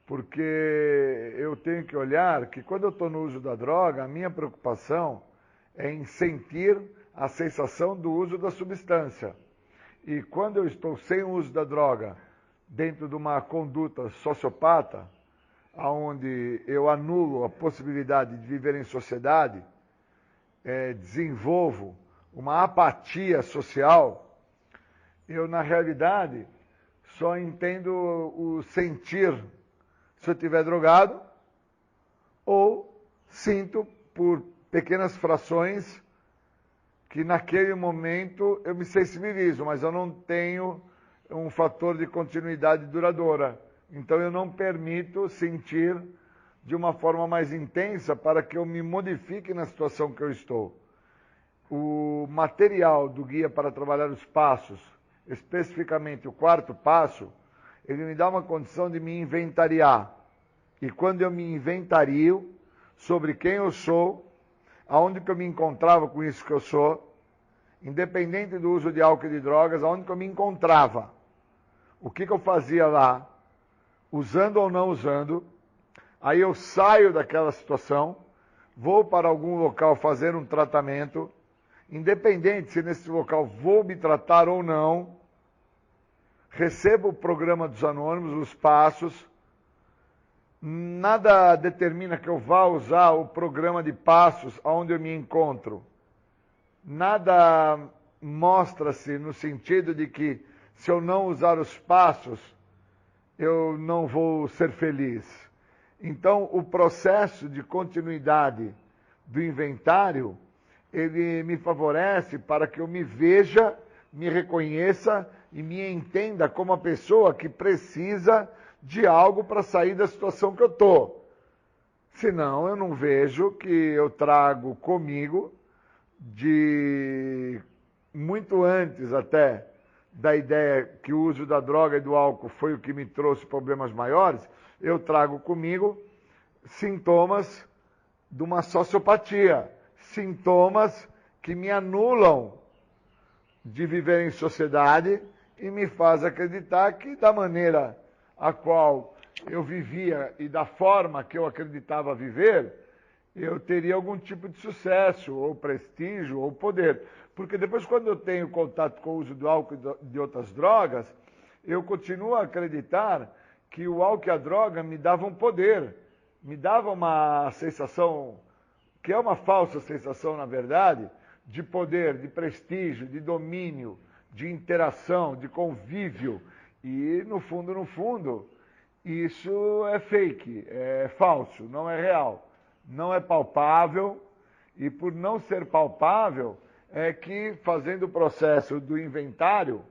Porque eu tenho que olhar que quando eu estou no uso da droga, a minha preocupação é em sentir a sensação do uso da substância. E quando eu estou sem o uso da droga, dentro de uma conduta sociopata, onde eu anulo a possibilidade de viver em sociedade, desenvolvo uma apatia social, eu, na realidade, só entendo o sentir se eu estiver drogado ou sinto por pequenas frações que naquele momento eu me sensibilizo, mas eu não tenho um fator de continuidade duradoura. Então eu não permito sentir de uma forma mais intensa para que eu me modifique na situação que eu estou. O material do Guia para Trabalhar os Passos, especificamente o quarto passo, ele me dá uma condição de me inventariar. E quando eu me inventario sobre quem eu sou, aonde que eu me encontrava com isso que eu sou, independente do uso de álcool e de drogas, aonde que eu me encontrava, o que eu fazia lá, usando ou não usando, aí eu saio daquela situação, vou para algum local fazer um tratamento, independente se nesse local vou me tratar ou não, recebo o programa dos anônimos, os passos, nada determina que eu vá usar o programa de passos onde eu me encontro. Nada mostra-se no sentido de que se eu não usar os passos, eu não vou ser feliz. Então, o processo de continuidade do inventário, ele me favorece para que eu me veja, me reconheça e me entenda como a pessoa que precisa de algo para sair da situação que eu estou. Senão, eu não vejo que eu trago comigo, de muito antes até da ideia que o uso da droga e do álcool foi o que me trouxe problemas maiores, eu trago comigo sintomas de uma sociopatia, sintomas que me anulam de viver em sociedade e me faz acreditar que da maneira a qual eu vivia e da forma que eu acreditava viver, eu teria algum tipo de sucesso, ou prestígio, ou poder. Porque depois, quando eu tenho contato com o uso do álcool e de outras drogas, eu continuo a acreditar que o álcool e a droga me davam poder, me davam uma sensação, que é uma falsa sensação, na verdade, de poder, de prestígio, de domínio, de interação, de convívio. E, no fundo, isso é fake, é falso, não é real. Não é palpável, e por não ser palpável, é que fazendo o processo do inventário,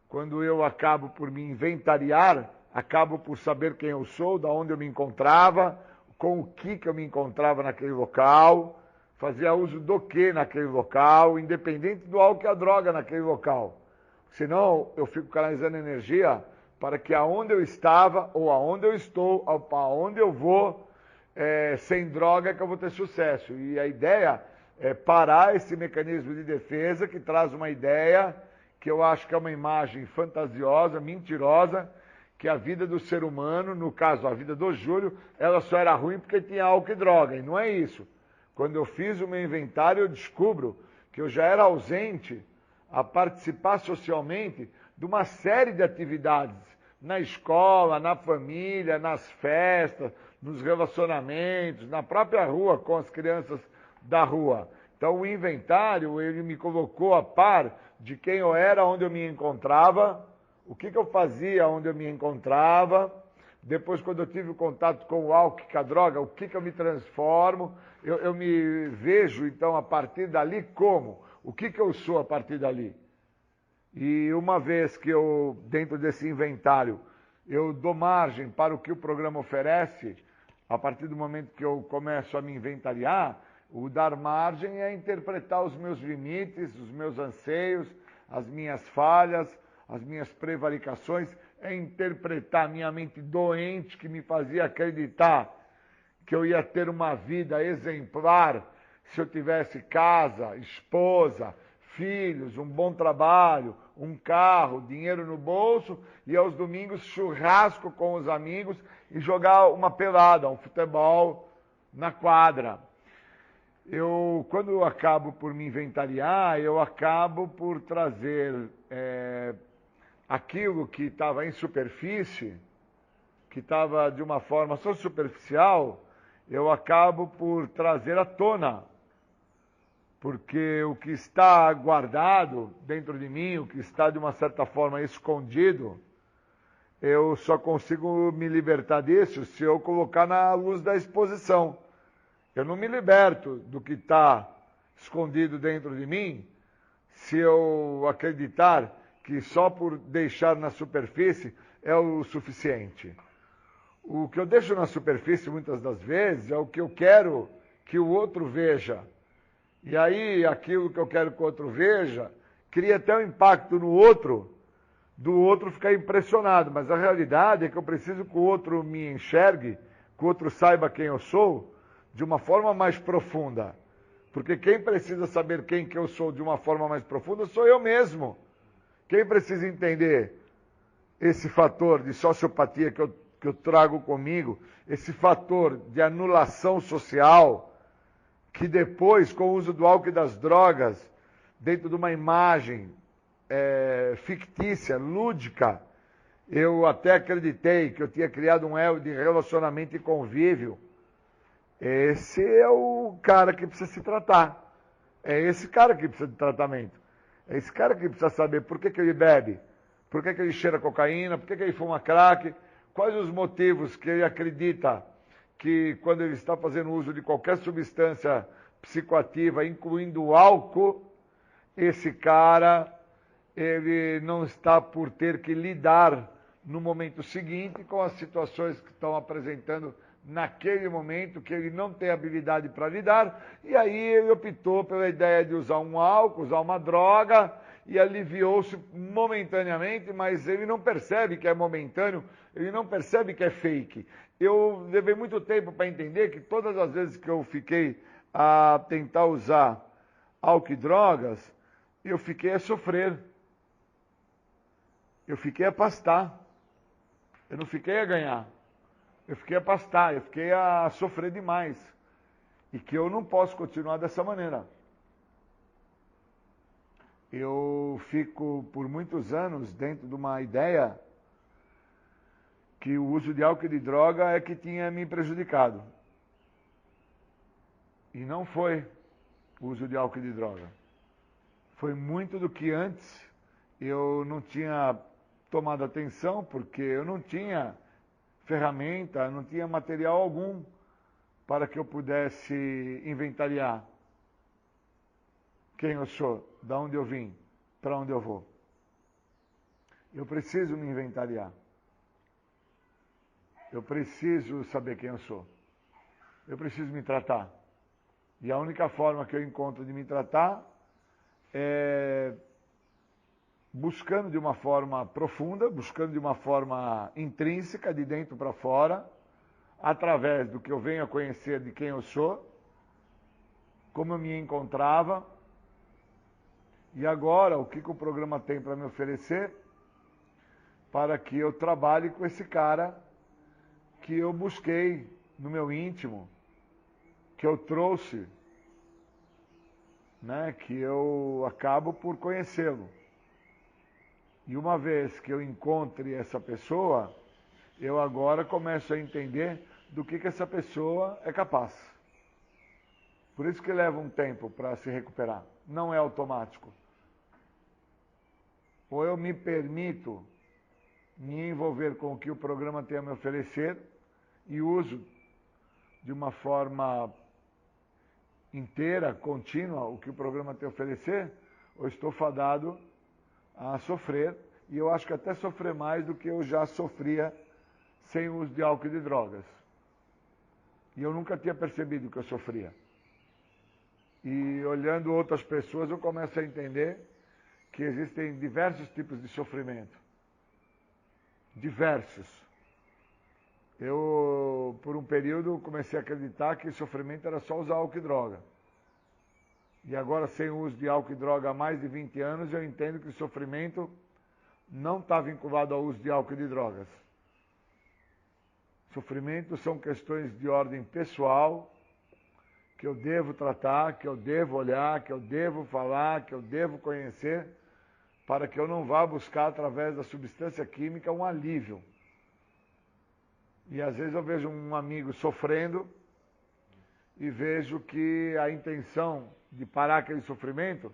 quando eu acabo por me inventariar, acabo por saber quem eu sou, da onde eu me encontrava, com o que eu me encontrava naquele local, fazia uso do que naquele local, independente do álcool e a droga naquele local. Senão, eu fico canalizando energia para que aonde eu estava, ou aonde eu estou, aonde eu vou, sem droga que eu vou ter sucesso. E a ideia é parar esse mecanismo de defesa que traz uma ideia que eu acho que é uma imagem fantasiosa, mentirosa, que a vida do ser humano, no caso a vida do Júlio, ela só era ruim porque tinha álcool e droga. E não é isso. Quando eu fiz o meu inventário, eu descubro que eu já era ausente a participar socialmente de uma série de atividades, na escola, na família, nas festas, nos relacionamentos, na própria rua com as crianças da rua. Então o inventário, ele me colocou a par de quem eu era, onde eu me encontrava, o que eu fazia onde eu me encontrava. Depois, quando eu tive o contato com o álcool e com a droga, o que eu me transformo, eu me vejo, então, a partir dali como? O que eu sou a partir dali? E uma vez que eu, dentro desse inventário, eu dou margem para o que o programa oferece, a partir do momento que eu começo a me inventariar, o dar margem é interpretar os meus limites, os meus anseios, as minhas falhas, as minhas prevaricações, é interpretar a minha mente doente que me fazia acreditar que eu ia ter uma vida exemplar se eu tivesse casa, esposa, filhos, um bom trabalho, um carro, dinheiro no bolso e aos domingos churrasco com os amigos e jogar uma pelada, um futebol na quadra. Quando eu acabo por me inventariar, eu acabo por trazer aquilo que estava em superfície, que estava de uma forma só superficial, eu acabo por trazer à tona. Porque o que está guardado dentro de mim, o que está de uma certa forma escondido, eu só consigo me libertar disso se eu colocar na luz da exposição. Eu não me liberto do que está escondido dentro de mim se eu acreditar que só por deixar na superfície é o suficiente. O que eu deixo na superfície muitas das vezes é o que eu quero que o outro veja. E aí aquilo que eu quero que o outro veja cria até um impacto no outro, do outro ficar impressionado. Mas a realidade é que eu preciso que o outro me enxergue, que o outro saiba quem eu sou, de uma forma mais profunda. Porque quem precisa saber quem que eu sou de uma forma mais profunda sou eu mesmo. Quem precisa entender esse fator de sociopatia que eu trago comigo, esse fator de anulação social, que depois, com o uso do álcool e das drogas, dentro de uma imagem fictícia, lúdica, eu até acreditei que eu tinha criado um elo de relacionamento e convívio. Esse é o cara que precisa se tratar. É esse cara que precisa de tratamento. É esse cara que precisa saber por que ele bebe, por que ele cheira cocaína, por que ele fuma crack, quais os motivos que ele acredita que quando ele está fazendo uso de qualquer substância psicoativa, incluindo o álcool, esse cara, ele não está por ter que lidar no momento seguinte com as situações que estão apresentando naquele momento, que ele não tem habilidade para lidar, e aí ele optou pela ideia de usar um álcool, usar uma droga, e aliviou-se momentaneamente, mas ele não percebe que é momentâneo, ele não percebe que é fake. Eu levei muito tempo para entender que todas as vezes que eu fiquei a tentar usar álcool e drogas, eu fiquei a sofrer. Eu fiquei a pastar. Eu não fiquei a ganhar. Eu fiquei a pastar, eu fiquei a sofrer demais. E que eu não posso continuar dessa maneira. Eu fico por muitos anos dentro de uma ideia que o uso de álcool e de droga é que tinha me prejudicado. E não foi o uso de álcool e de droga. Foi muito do que antes eu não tinha tomado atenção, porque eu não tinha ferramenta, não tinha material algum para que eu pudesse inventariar quem eu sou, de onde eu vim, para onde eu vou. Eu preciso me inventariar. Eu preciso saber quem eu sou. Eu preciso me tratar. E a única forma que eu encontro de me tratar é buscando de uma forma profunda, buscando de uma forma intrínseca, de dentro para fora, através do que eu venho a conhecer de quem eu sou, como eu me encontrava, e agora o que o programa tem para me oferecer, para que eu trabalhe com esse cara que eu busquei no meu íntimo, que eu trouxe, né, que eu acabo por conhecê-lo. E uma vez que eu encontre essa pessoa, eu agora começo a entender do que essa pessoa é capaz. Por isso que leva um tempo para se recuperar. Não é automático. Ou eu me permito me envolver com o que o programa tem a me oferecer e uso de uma forma inteira, contínua, o que o programa tem a oferecer, ou estou fadado a sofrer, e eu acho que até sofrer mais do que eu já sofria sem o uso de álcool e de drogas. E eu nunca tinha percebido que eu sofria. E olhando outras pessoas, eu começo a entender que existem diversos tipos de sofrimento. Diversos. Eu, por um período, comecei a acreditar que sofrimento era só usar álcool e droga. E agora, sem o uso de álcool e droga há mais de 20 anos, eu entendo que o sofrimento não está vinculado ao uso de álcool e de drogas. Sofrimento são questões de ordem pessoal, que eu devo tratar, que eu devo olhar, que eu devo falar, que eu devo conhecer, para que eu não vá buscar, através da substância química, um alívio. E às vezes eu vejo um amigo sofrendo e vejo que a intenção de parar aquele sofrimento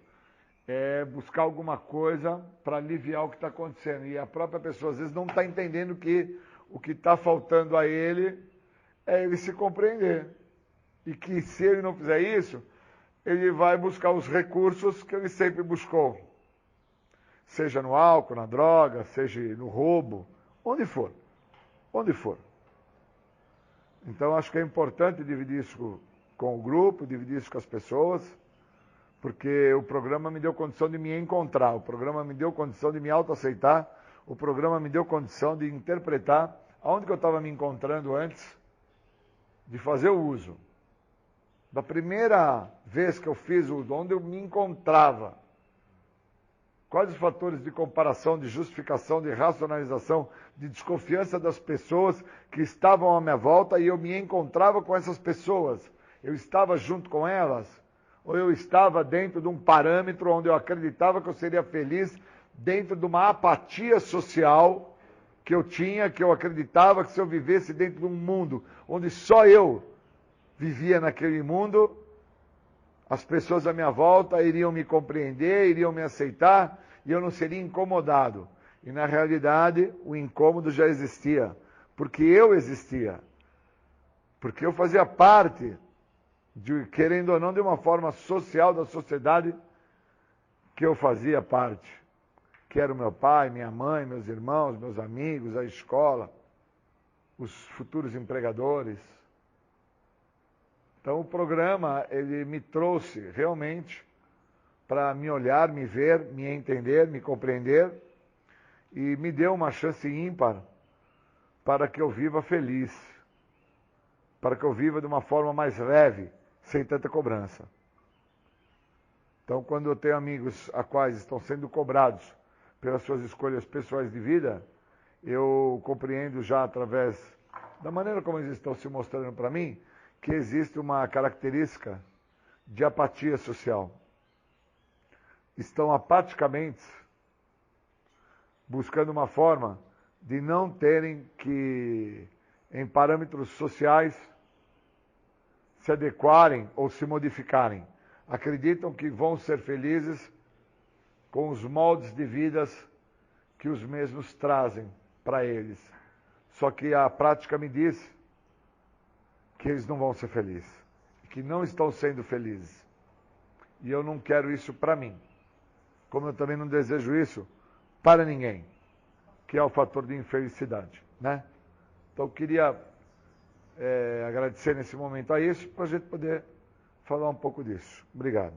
é buscar alguma coisa para aliviar o que está acontecendo. E a própria pessoa, às vezes, não está entendendo que o que está faltando a ele é ele se compreender. E que se ele não fizer isso, ele vai buscar os recursos que ele sempre buscou. Seja no álcool, na droga, seja no roubo, onde for. Onde for. Então, acho que é importante dividir isso com o grupo, dividir isso com as pessoas, porque o programa me deu condição de me encontrar, o programa me deu condição de me autoaceitar, o programa me deu condição de interpretar aonde que eu estava me encontrando antes de fazer o uso. Da primeira vez que eu fiz o uso, onde eu me encontrava, quais os fatores de comparação, de justificação, de racionalização, de desconfiança das pessoas que estavam à minha volta e eu me encontrava com essas pessoas. Eu estava junto com elas, ou eu estava dentro de um parâmetro onde eu acreditava que eu seria feliz, dentro de uma apatia social que eu tinha, que eu acreditava que se eu vivesse dentro de um mundo onde só eu vivia naquele mundo, as pessoas à minha volta iriam me compreender, iriam me aceitar e eu não seria incomodado. E na realidade, o incômodo já existia, porque eu existia. Porque eu fazia parte, querendo ou não, de uma forma social da sociedade que eu fazia parte. Que era o meu pai, minha mãe, meus irmãos, meus amigos, a escola, os futuros empregadores. Então o programa, ele me trouxe realmente para me olhar, me ver, me entender, me compreender e me deu uma chance ímpar para que eu viva feliz, para que eu viva de uma forma mais leve, sem tanta cobrança. Então quando eu tenho amigos a quais estão sendo cobrados pelas suas escolhas pessoais de vida, eu compreendo já através da maneira como eles estão se mostrando para mim, que existe uma característica de apatia social. Estão apaticamente buscando uma forma de não terem que, em parâmetros sociais, se adequarem ou se modificarem. Acreditam que vão ser felizes com os moldes de vidas que os mesmos trazem para eles. Só que a prática me diz que eles não vão ser felizes, que não estão sendo felizes. E eu não quero isso para mim, como eu também não desejo isso para ninguém, que é o fator de infelicidade, né? Então eu queria agradecer nesse momento a isso, para a gente poder falar um pouco disso. Obrigado.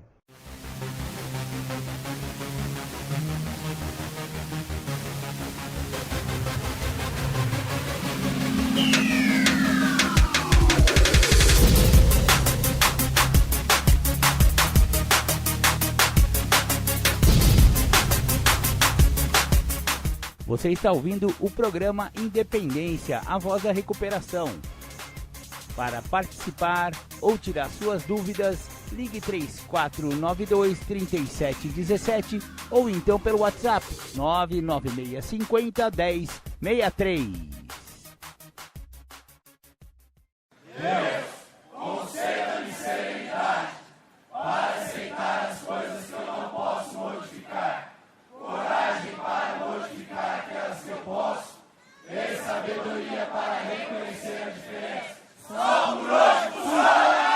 Você está ouvindo o programa Independência, a voz da recuperação. Para participar ou tirar suas dúvidas, ligue 3492-3717 ou então pelo WhatsApp 99650-1063. Deus, conceda-me serenidade para aceitar as coisas que eu não posso modificar, coragem para modificar aquelas que eu posso, e sabedoria para reconhecer a diferença. Só por hoje, funciona!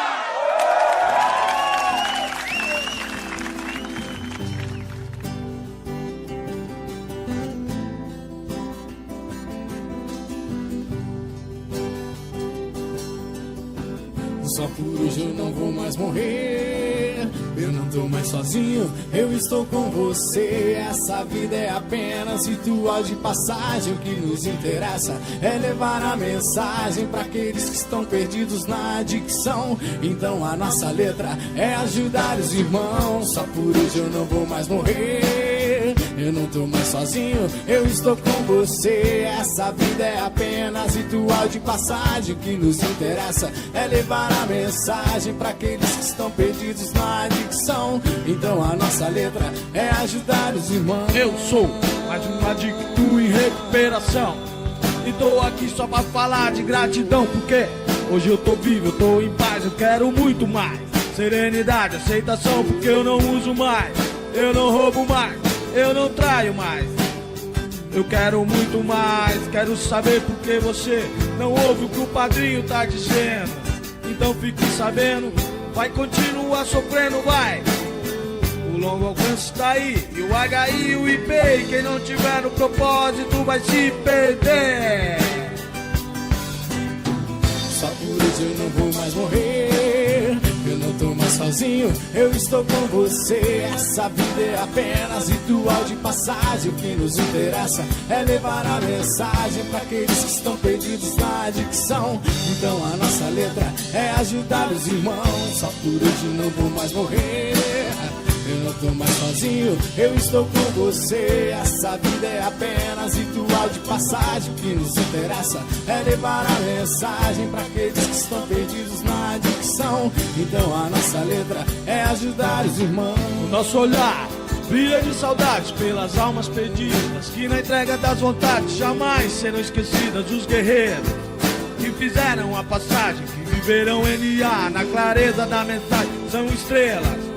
Só por hoje eu não vou mais morrer. Eu não tô mais sozinho, eu estou com você. Essa vida é apenas ritual de passagem. O que nos interessa é levar a mensagem para aqueles que estão perdidos na adicção. Então a nossa letra é ajudar os irmãos. Só por hoje eu não vou mais morrer. Eu não tô mais sozinho, eu estou com você. Essa vida é apenas ritual de passagem. O que nos interessa é levar a mensagem para aqueles que estão perdidos na adicção. Então a nossa letra é ajudar os irmãos. Eu sou mais um adicto em recuperação e tô aqui só pra falar de gratidão, porque hoje eu tô vivo, eu tô em paz, eu quero muito mais serenidade, aceitação, porque eu não uso mais Eu não roubo mais, eu não traio mais. Eu quero muito mais, quero saber por que você não ouve o que o padrinho tá dizendo. Então fique sabendo, vai continuar sofrendo, vai. O longo alcance tá aí, e o HI e o IP, e quem não tiver no propósito vai se perder. Só por hoje eu não vou mais morrer. Eu não tô mais sozinho, eu estou com você. Essa vida é apenas ritual de passagem. O que nos interessa é levar a mensagem para aqueles que estão perdidos na adicção. Então a nossa letra é ajudar os irmãos. Só por hoje eu não vou mais morrer. Eu não tô mais sozinho, eu estou com você. Essa vida é apenas ritual de passagem. O que nos interessa é levar a mensagem para aqueles que estão perdidos na adicção. Então a nossa letra é ajudar os irmãos. O nosso olhar brilha de saudades pelas almas perdidas, que na entrega das vontades jamais serão esquecidas. Os guerreiros que fizeram a passagem, que viverão NA na clareza da mensagem, são estrelas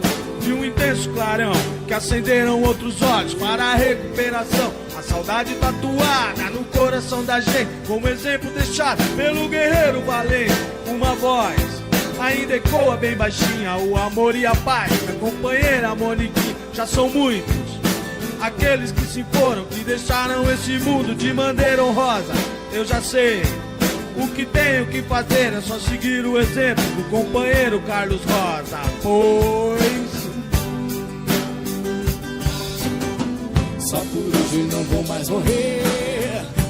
de um intenso clarão, que acenderam outros olhos para a recuperação. A saudade tatuada no coração da gente, como exemplo deixado pelo guerreiro valente. Uma voz ainda ecoa bem baixinha, o amor e a paz da companheira Moniquinha. Já são muitos aqueles que se foram, que deixaram esse mundo de maneira honrosa. Eu já sei o que tenho que fazer, é só seguir o exemplo do companheiro Carlos Rosa. Pois só por hoje eu não vou mais morrer.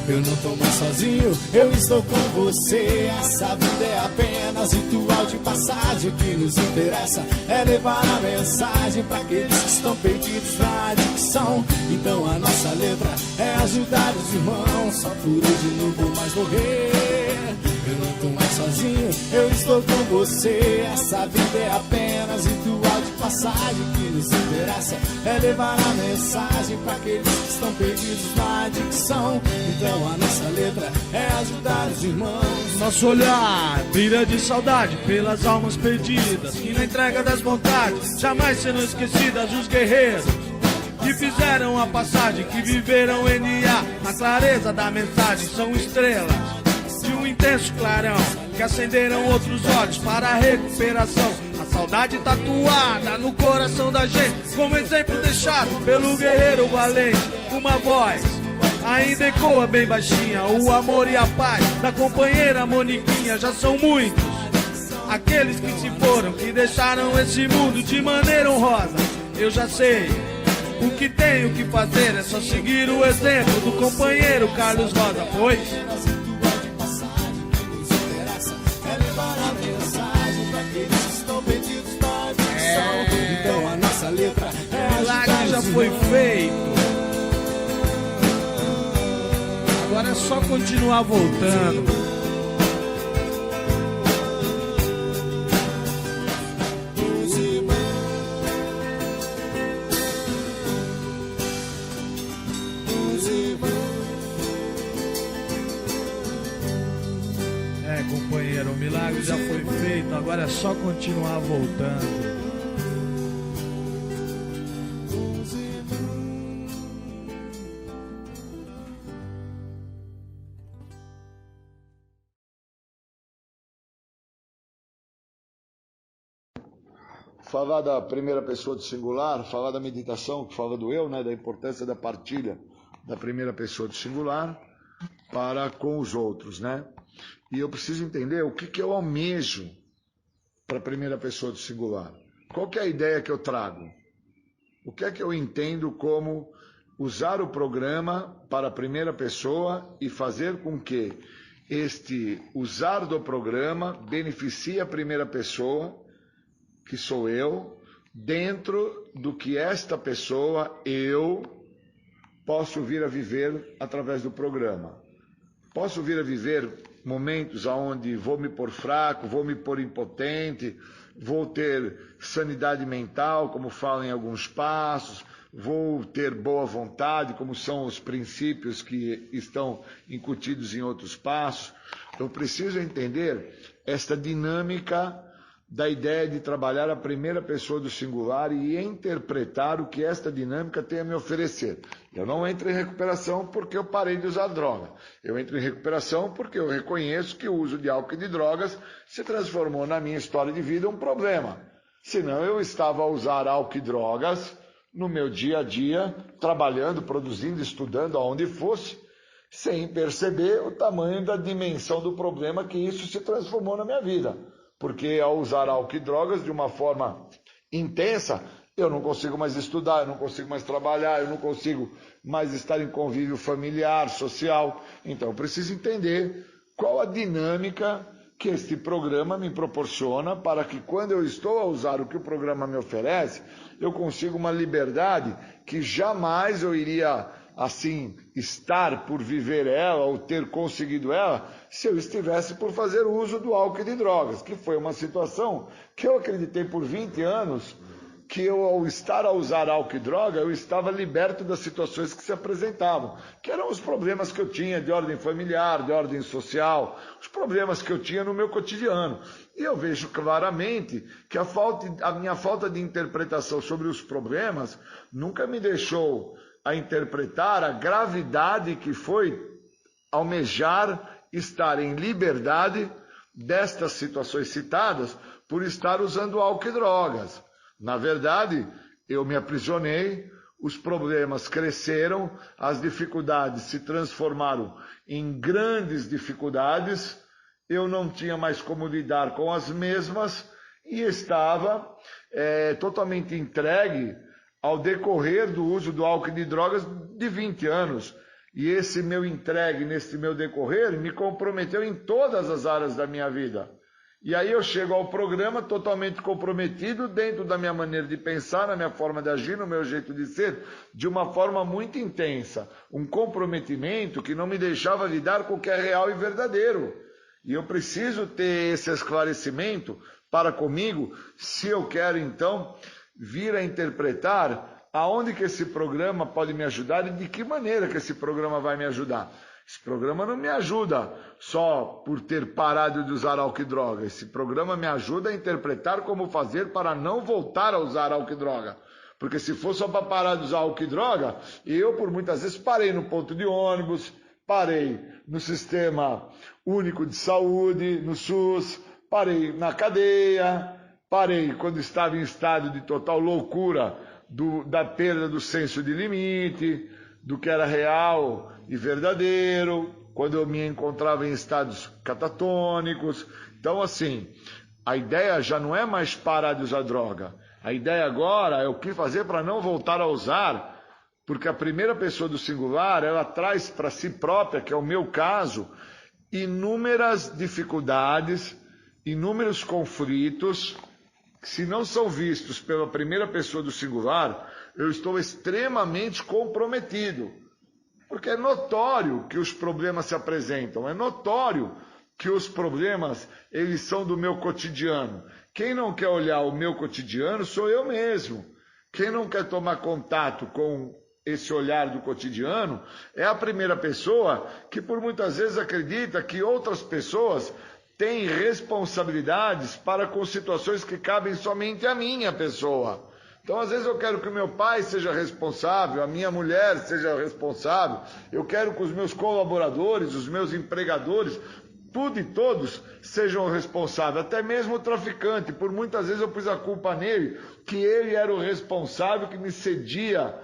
Eu não tô mais sozinho, eu estou com você. Essa vida é apenas ritual de passagem. O que nos interessa é levar a mensagem para aqueles que estão perdidos na adicção. Então a nossa letra é ajudar os irmãos. Só por hoje eu não vou mais morrer. Eu não tô mais sozinho, eu estou com você. Essa vida é apenas ritual de passagem. O que nos interessa é levar a mensagem para aqueles que estão perdidos na adicção. Então a nossa letra é ajudar os irmãos. Nosso olhar brilha de saudade pelas almas perdidas, que na entrega das vontades jamais serão esquecidas. Os guerreiros que fizeram a passagem, que viveram NA na clareza da mensagem, são estrelas de um intenso clarão, que acenderam outros olhos para a recuperação. A saudade tatuada no coração da gente, como exemplo deixado pelo guerreiro valente. Uma voz ainda ecoa bem baixinha, o amor e a paz da companheira Moniquinha. Já são muitos aqueles que se foram, que deixaram esse mundo de maneira honrosa. Eu já sei o que tenho que fazer, é só seguir o exemplo do companheiro Carlos Rosa. Pois então a nossa letra é milagre já foi feito. Agora é só continuar voltando. É, companheiro, o milagre já foi feito. Agora é só continuar voltando. Falar da primeira pessoa do singular, falar da meditação, que fala do eu, né, da importância da partilha da primeira pessoa do singular para com os outros, né? E eu preciso entender o que eu almejo para a primeira pessoa do singular. Qual que é a ideia que eu trago? O que é que eu entendo como usar o programa para a primeira pessoa e fazer com que este usar do programa beneficie a primeira pessoa, que sou eu, dentro do que esta pessoa, eu, posso vir a viver através do programa. Posso vir a viver momentos onde vou me pôr fraco, vou me pôr impotente, vou ter sanidade mental, como falam em alguns passos, vou ter boa vontade, como são os princípios que estão incutidos em outros passos. Eu preciso entender esta dinâmica da ideia de trabalhar a primeira pessoa do singular e interpretar o que esta dinâmica tem a me oferecer. Eu não entro em recuperação porque eu parei de usar droga. Eu entro em recuperação porque eu reconheço que o uso de álcool e de drogas se transformou na minha história de vida um problema. Senão eu estava a usar álcool e drogas no meu dia a dia, trabalhando, produzindo, estudando, aonde fosse, sem perceber o tamanho da dimensão do problema que isso se transformou na minha vida. Porque ao usar álcool e drogas de uma forma intensa, eu não consigo mais estudar, eu não consigo mais trabalhar, eu não consigo mais estar em convívio familiar, social. Então eu preciso entender qual a dinâmica que este programa me proporciona para que quando eu estou a usar o que o programa me oferece, eu consiga uma liberdade que jamais eu iria assim estar por viver ela ou ter conseguido ela se eu estivesse por fazer uso do álcool e de drogas, que foi uma situação que eu acreditei por 20 anos que eu, ao estar a usar álcool e droga, eu estava liberto das situações que se apresentavam, que eram os problemas que eu tinha de ordem familiar, de ordem social, os problemas que eu tinha no meu cotidiano. E eu vejo claramente que a minha falta de interpretação sobre os problemas nunca me deixou a interpretar a gravidade que foi almejar estar em liberdade destas situações citadas por estar usando álcool e drogas. Na verdade, eu me aprisionei, os problemas cresceram, as dificuldades se transformaram em grandes dificuldades, eu não tinha mais como lidar com as mesmas e estava totalmente entregue ao decorrer do uso do álcool e de drogas de 20 anos. E esse meu entregue, nesse meu decorrer, me comprometeu em todas as áreas da minha vida. E aí eu chego ao programa totalmente comprometido dentro da minha maneira de pensar, na minha forma de agir, no meu jeito de ser, de uma forma muito intensa. Um comprometimento que não me deixava lidar com o que é real e verdadeiro. E eu preciso ter esse esclarecimento para comigo, se eu quero então vir a interpretar aonde que esse programa pode me ajudar e de que maneira que esse programa vai me ajudar. Esse programa não me ajuda só por ter parado de usar álcool e droga. Esse programa me ajuda a interpretar como fazer para não voltar a usar álcool e droga. Porque se for só para parar de usar álcool e droga, eu por muitas vezes parei no ponto de ônibus, parei no Sistema Único de Saúde, no SUS, parei na cadeia, parei quando estava em estado de total loucura da perda do senso de limite, do que era real e verdadeiro, quando eu me encontrava em estados catatônicos. Então, assim, a ideia já não é mais parar de usar droga. A ideia agora é o que fazer para não voltar a usar, porque a primeira pessoa do singular, ela traz para si própria, que é o meu caso, inúmeras dificuldades, inúmeros conflitos, que se não são vistos pela primeira pessoa do singular, eu estou extremamente comprometido. Porque é notório que os problemas se apresentam, é notório que os problemas, eles são do meu cotidiano. Quem não quer olhar o meu cotidiano sou eu mesmo. Quem não quer tomar contato com esse olhar do cotidiano é a primeira pessoa que por muitas vezes acredita que outras pessoas têm responsabilidades para com situações que cabem somente à minha pessoa. Então, às vezes eu quero que o meu pai seja responsável, a minha mulher seja responsável, eu quero que os meus colaboradores, os meus empregadores, tudo e todos sejam responsáveis, até mesmo o traficante. Por muitas vezes eu pus a culpa nele, que ele era o responsável que me cedia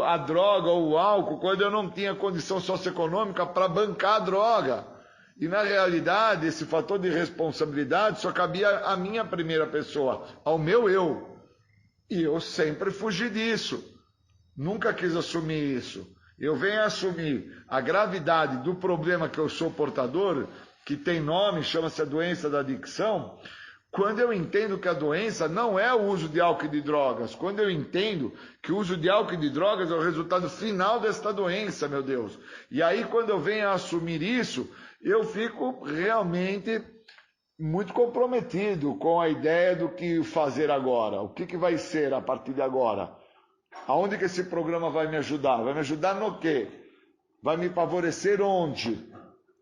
a droga ou o álcool quando eu não tinha condição socioeconômica para bancar a droga. E na realidade, esse fator de responsabilidade só cabia à minha primeira pessoa, ao meu eu. E eu sempre fugi disso. Nunca quis assumir isso. Eu venho assumir a gravidade do problema que eu sou portador, que tem nome, chama-se a doença da adicção, quando eu entendo que a doença não é o uso de álcool e de drogas, quando eu entendo que o uso de álcool e de drogas é o resultado final desta doença, meu Deus. E aí, quando eu venho a assumir isso, eu fico realmente muito comprometido com a ideia do que fazer agora. O que vai ser a partir de agora? Aonde que esse programa vai me ajudar? Vai me ajudar no quê? Vai me favorecer onde?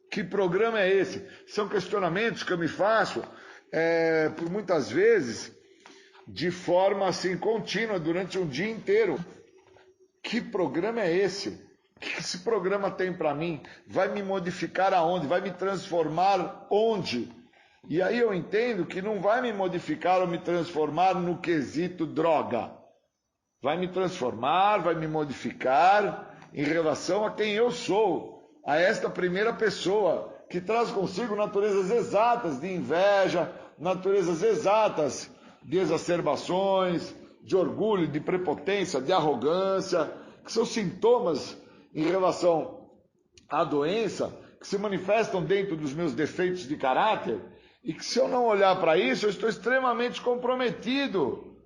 Que programa é esse? São questionamentos que eu me faço por muitas vezes, de forma assim contínua, durante um dia inteiro. Que programa é esse? O que esse programa tem para mim? Vai me modificar aonde? Vai me transformar onde? E aí eu entendo que não vai me modificar ou me transformar no quesito droga. Vai me transformar, vai me modificar em relação a quem eu sou, a esta primeira pessoa, que traz consigo naturezas exatas de inveja, naturezas exatas de exacerbações, de orgulho, de prepotência, de arrogância, que são sintomas em relação à doença, que se manifestam dentro dos meus defeitos de caráter, e que se eu não olhar para isso, eu estou extremamente comprometido.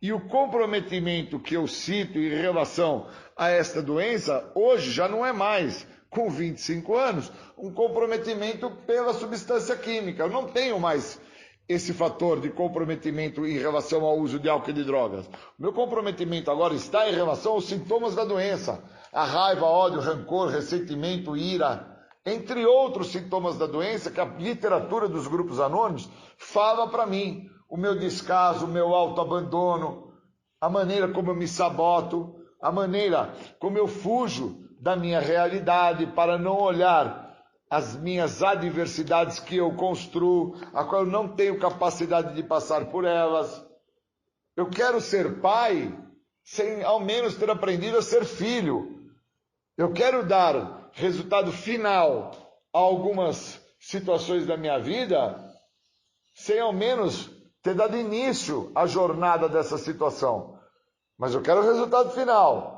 E o comprometimento que eu cito em relação a esta doença, hoje já não é mais, com 25 anos, um comprometimento pela substância química. Eu não tenho mais esse fator de comprometimento em relação ao uso de álcool e de drogas. O meu comprometimento agora está em relação aos sintomas da doença. A raiva, ódio, rancor, ressentimento, ira, entre outros sintomas da doença que a literatura dos grupos anônimos fala para mim. O meu descaso, o meu autoabandono, a maneira como eu me saboto, a maneira como eu fujo da minha realidade para não olhar as minhas adversidades que eu construo, a qual eu não tenho capacidade de passar por elas. Eu quero ser pai sem ao menos ter aprendido a ser filho. Eu quero dar resultado final a algumas situações da minha vida sem ao menos ter dado início à jornada dessa situação. Mas eu quero o resultado final.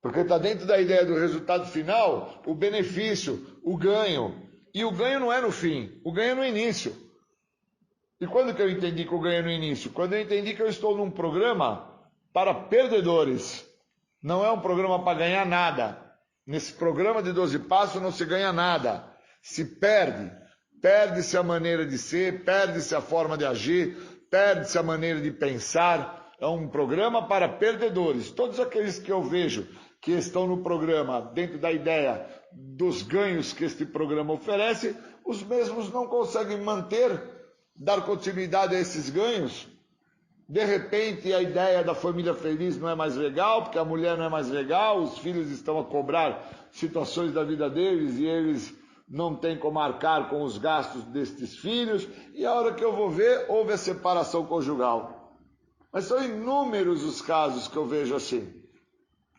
Porque está dentro da ideia do resultado final, o benefício, o ganho. E o ganho não é no fim, o ganho é no início. E quando que eu entendi que o ganho é no início? Quando eu entendi que eu estou num programa para perdedores. Não é um programa para ganhar nada. Nesse programa de 12 passos não se ganha nada. Se perde. Perde-se a maneira de ser, perde-se a forma de agir, perde-se a maneira de pensar. É um programa para perdedores. Todos aqueles que eu vejo que estão no programa, dentro da ideia dos ganhos que este programa oferece, os mesmos não conseguem manter, dar continuidade a esses ganhos. De repente, a ideia da família feliz não é mais legal, porque a mulher não é mais legal, os filhos estão a cobrar situações da vida deles e eles não têm como arcar com os gastos destes filhos, e a hora que eu vou ver, houve a separação conjugal. Mas são inúmeros os casos que eu vejo assim.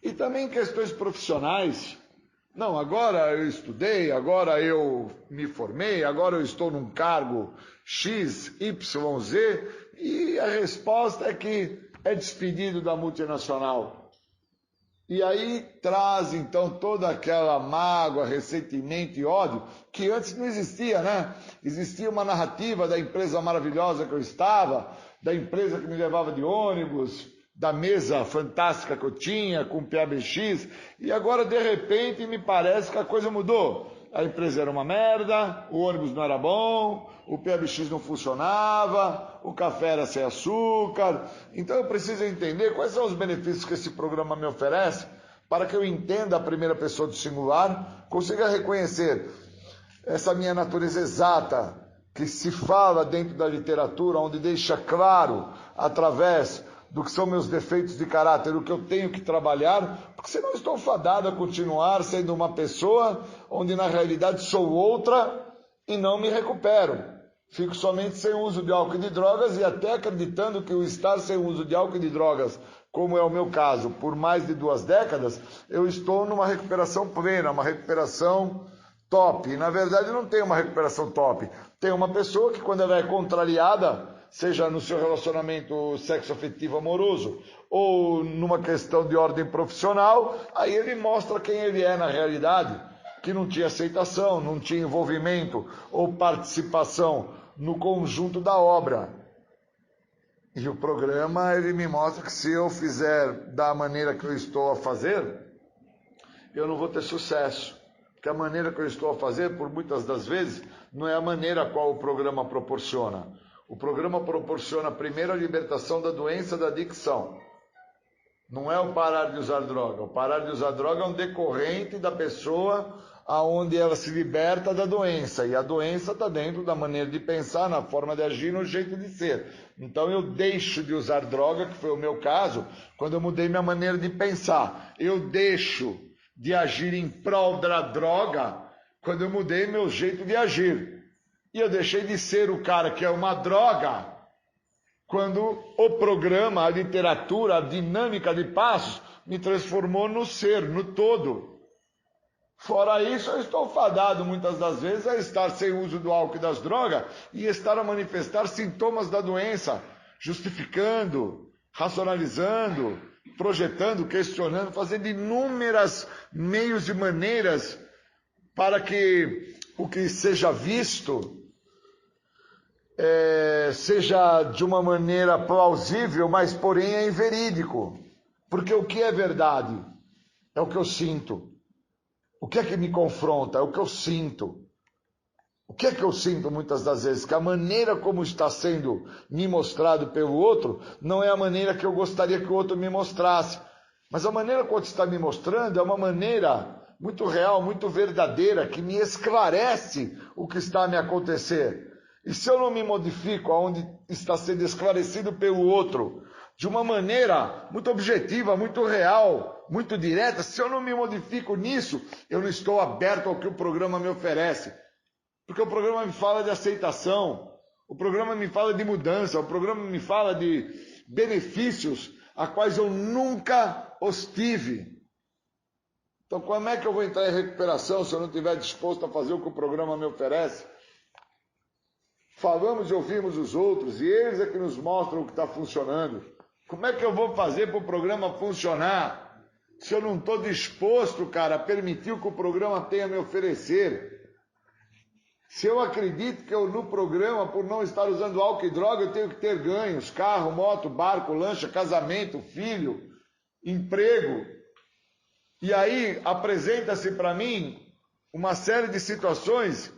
E também questões profissionais. Não, agora eu estudei, agora eu me formei, agora eu estou num cargo X, Y, Z, e a resposta é que é despedido da multinacional. E aí traz então toda aquela mágoa, ressentimento e ódio que antes não existia, né? Existia uma narrativa da empresa maravilhosa que eu estava, da empresa que me levava de ônibus, da mesa fantástica que eu tinha com o PABX, e agora de repente me parece que a coisa mudou. A empresa era uma merda, o ônibus não era bom, o PABX não funcionava, o café era sem açúcar. Então eu preciso entender quais são os benefícios que esse programa me oferece para que eu entenda a primeira pessoa do singular, consiga reconhecer essa minha natureza exata que se fala dentro da literatura, onde deixa claro, através do que são meus defeitos de caráter, o que eu tenho que trabalhar, porque senão estou fadado a continuar sendo uma pessoa onde na realidade sou outra e não me recupero. Fico somente sem uso de álcool e de drogas e até acreditando que o estar sem uso de álcool e de drogas, como é o meu caso, por mais de 2 décadas, eu estou numa recuperação plena, uma recuperação top. E na verdade não tem uma recuperação top. Tem uma pessoa que quando ela é contrariada, seja no seu relacionamento sexo-afetivo amoroso ou numa questão de ordem profissional, aí ele mostra quem ele é na realidade, que não tinha aceitação, não tinha envolvimento ou participação no conjunto da obra. E o programa, ele me mostra que se eu fizer da maneira que eu estou a fazer, eu não vou ter sucesso. Porque a maneira que eu estou a fazer, por muitas das vezes, não é a maneira a qual o programa proporciona. O programa proporciona primeiro a libertação da doença da adicção. Não é o parar de usar droga. O parar de usar droga é um decorrente da pessoa aonde ela se liberta da doença. E a doença está dentro da maneira de pensar, na forma de agir, no jeito de ser. Então eu deixo de usar droga, que foi o meu caso, quando eu mudei minha maneira de pensar. Eu deixo de agir em prol da droga quando eu mudei meu jeito de agir. E eu deixei de ser o cara que é uma droga quando o programa, a literatura, a dinâmica de passos me transformou no ser, no todo. Fora isso, eu estou fadado muitas das vezes a estar sem uso do álcool e das drogas e estar a manifestar sintomas da doença, justificando, racionalizando, projetando, questionando, fazendo inúmeras meios e maneiras para que o que seja visto seja de uma maneira plausível, mas porém é inverídico. Porque o que é verdade é o que eu sinto. O que é que me confronta? É o que eu sinto. O que é que eu sinto muitas das vezes? Que a maneira como está sendo me mostrado pelo outro não é a maneira que eu gostaria que o outro me mostrasse. Mas a maneira como está me mostrando é uma maneira muito real, muito verdadeira, que me esclarece o que está a me acontecer. E se eu não me modifico aonde está sendo esclarecido pelo outro, de uma maneira muito objetiva, muito real, muito direta, se eu não me modifico nisso, eu não estou aberto ao que o programa me oferece. Porque o programa me fala de aceitação, o programa me fala de mudança, o programa me fala de benefícios a quais eu nunca os tive. Então como é que eu vou entrar em recuperação se eu não estiver disposto a fazer o que o programa me oferece? Falamos e ouvimos os outros, e eles é que nos mostram o que está funcionando. Como é que eu vou fazer para o programa funcionar se eu não estou disposto, cara, a permitir o que o programa tem a me oferecer? Se eu acredito que eu no programa, por não estar usando álcool e droga, eu tenho que ter ganhos, carro, moto, barco, lancha, casamento, filho, emprego. E aí apresenta-se para mim uma série de situações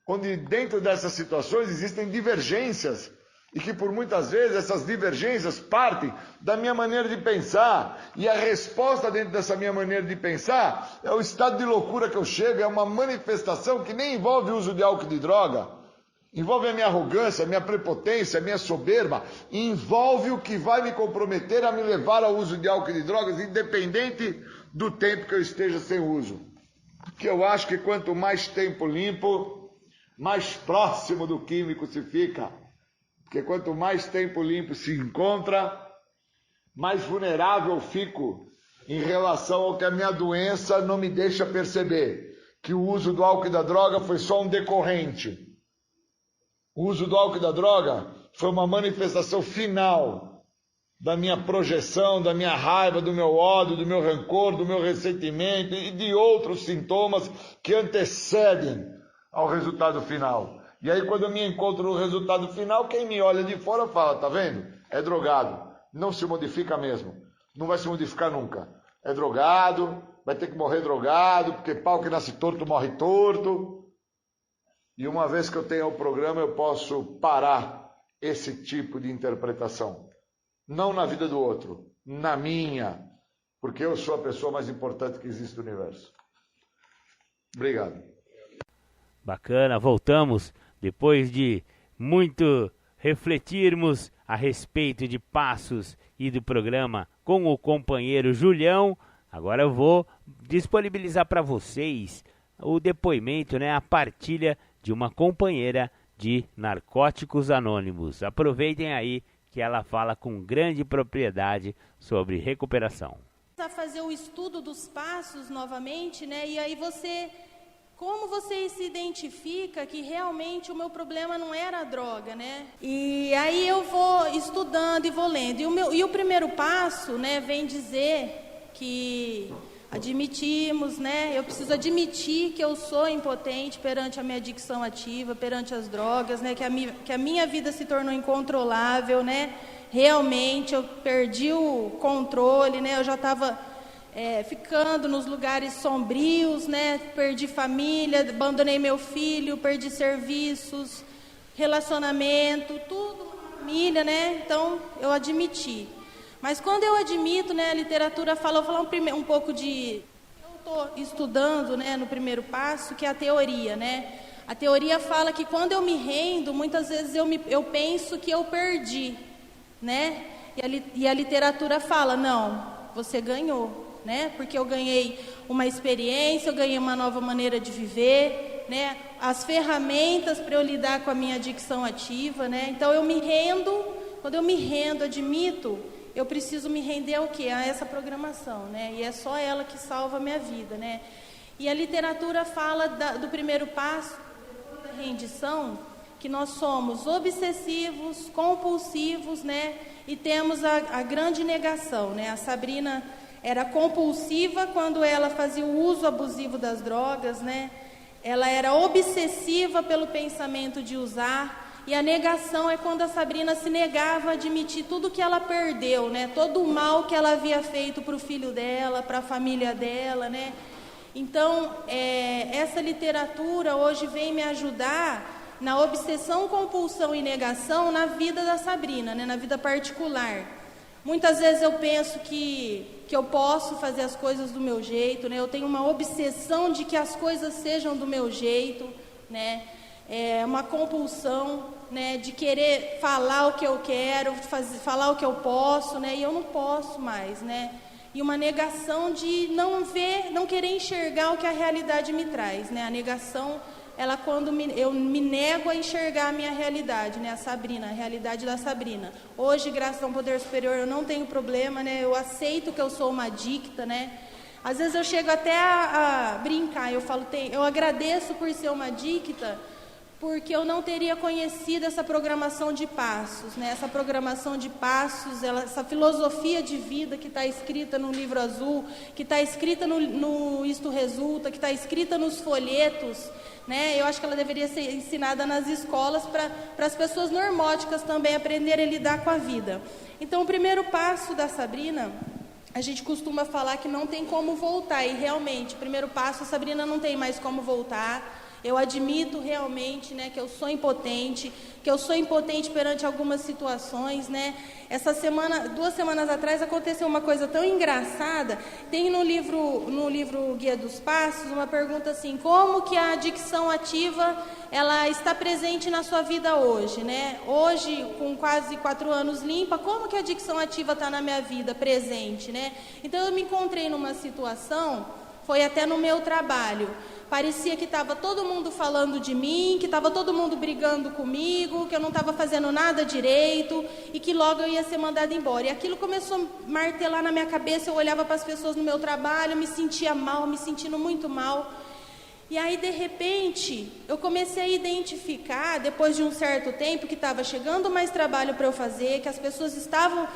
onde dentro dessas situações existem divergências e que por muitas vezes essas divergências partem da minha maneira de pensar, e a resposta dentro dessa minha maneira de pensar é o estado de loucura que eu chego, é uma manifestação que nem envolve o uso de álcool e de droga, envolve a minha arrogância, a minha prepotência, a minha soberba, envolve o que vai me comprometer a me levar ao uso de álcool e de drogas, independente do tempo que eu esteja sem uso. Porque eu acho que quanto mais tempo limpo, mais próximo do químico se fica. Porque quanto mais tempo limpo se encontra, mais vulnerável fico em relação ao que a minha doença não me deixa perceber. Que o uso do álcool e da droga foi só um decorrente. O uso do álcool e da droga foi uma manifestação final da minha projeção, da minha raiva, do meu ódio, do meu rancor, do meu ressentimento e de outros sintomas que antecedem ao resultado final. E aí quando eu me encontro no resultado final, quem me olha de fora fala, tá vendo? É drogado, não se modifica mesmo, não vai se modificar nunca. É drogado, vai ter que morrer drogado, porque pau que nasce torto morre torto. E uma vez que eu tenho o programa, eu posso parar esse tipo de interpretação. Não na vida do outro, na minha, porque eu sou a pessoa mais importante que existe no universo. Obrigado. Bacana, voltamos depois de muito refletirmos a respeito de passos e do programa com o companheiro Julião. Agora eu vou disponibilizar para vocês o depoimento, a partilha de uma companheira de Narcóticos Anônimos. Aproveitem aí que ela fala com grande propriedade sobre recuperação. A fazer o estudo dos passos novamente, e aí como você se identifica que realmente o meu problema não era a droga, E aí eu vou estudando e vou lendo. E o primeiro passo, vem dizer que admitimos, eu preciso admitir que eu sou impotente perante a minha adicção ativa, perante as drogas, que a minha vida se tornou incontrolável, Realmente eu perdi o controle, eu já estava ficando nos lugares sombrios, perdi família, abandonei meu filho, perdi serviços, relacionamento, tudo, família, Então eu admiti. Mas quando eu admito, a literatura fala, eu vou falar um pouco de estou estudando, né, no primeiro passo, que é a teoria, né? A teoria fala que quando eu me rendo, muitas vezes eu penso que eu perdi, né? E a literatura fala, não, você ganhou, né? Porque eu ganhei uma experiência, eu ganhei uma nova maneira de viver, né? As ferramentas para eu lidar com a minha adicção ativa, né? Então eu me rendo, quando eu me rendo, admito, eu preciso me render ao quê? A essa programação, né? E é só ela que salva a minha vida, né? E a literatura fala do primeiro passo, da rendição, que nós somos obsessivos, compulsivos, né? E temos a grande negação, né? A Sabrina era compulsiva quando ela fazia o uso abusivo das drogas, né? Ela era obsessiva pelo pensamento de usar, e a negação é quando a Sabrina se negava a admitir tudo que ela perdeu, né? Todo o mal que ela havia feito para o filho dela, para a família dela, né? Então, essa literatura hoje vem me ajudar na obsessão, compulsão e negação na vida da Sabrina, né? Na vida particular. Muitas vezes eu penso que eu posso fazer as coisas do meu jeito, né? Eu tenho uma obsessão de que as coisas sejam do meu jeito, né? Uma compulsão, né? De querer falar o que eu quero, falar o que eu posso, né? E eu não posso mais, né? E uma negação de não querer enxergar o que a realidade me traz, né? A negação, ela quando eu me nego a enxergar a minha realidade, né? A realidade da Sabrina. Hoje, graças ao poder superior, eu não tenho problema, né? Eu aceito que eu sou uma adicta, né? Às vezes eu chego até a brincar, eu falo, eu agradeço por ser uma adicta, porque eu não teria conhecido essa programação de passos, né? Essa programação de passos, essa filosofia de vida que está escrita no livro azul, que está escrita no Isto Resulta, que está escrita nos folhetos, né? Eu acho que ela deveria ser ensinada nas escolas para as pessoas normóticas também aprenderem a lidar com a vida. Então, o primeiro passo da Sabrina, a gente costuma falar que não tem como voltar, e realmente, o primeiro passo, a Sabrina não tem mais como voltar. Eu admito realmente, né, que eu sou impotente perante algumas situações, né? Essa semana, 2 semanas atrás, aconteceu uma coisa tão engraçada. Tem no livro Guia dos Passos uma pergunta assim: como que a adicção ativa ela está presente na sua vida hoje, né? Hoje, com quase 4 anos limpa, como que a adicção ativa está na minha vida presente, né? Então eu me encontrei numa situação, foi até no meu trabalho. Parecia que estava todo mundo falando de mim, que estava todo mundo brigando comigo, que eu não estava fazendo nada direito e que logo eu ia ser mandada embora. E aquilo começou a martelar na minha cabeça, eu olhava para as pessoas no meu trabalho, me sentia mal, me sentindo muito mal. E aí, de repente, eu comecei a identificar, depois de um certo tempo, que estava chegando mais trabalho para eu fazer, que as pessoas estavam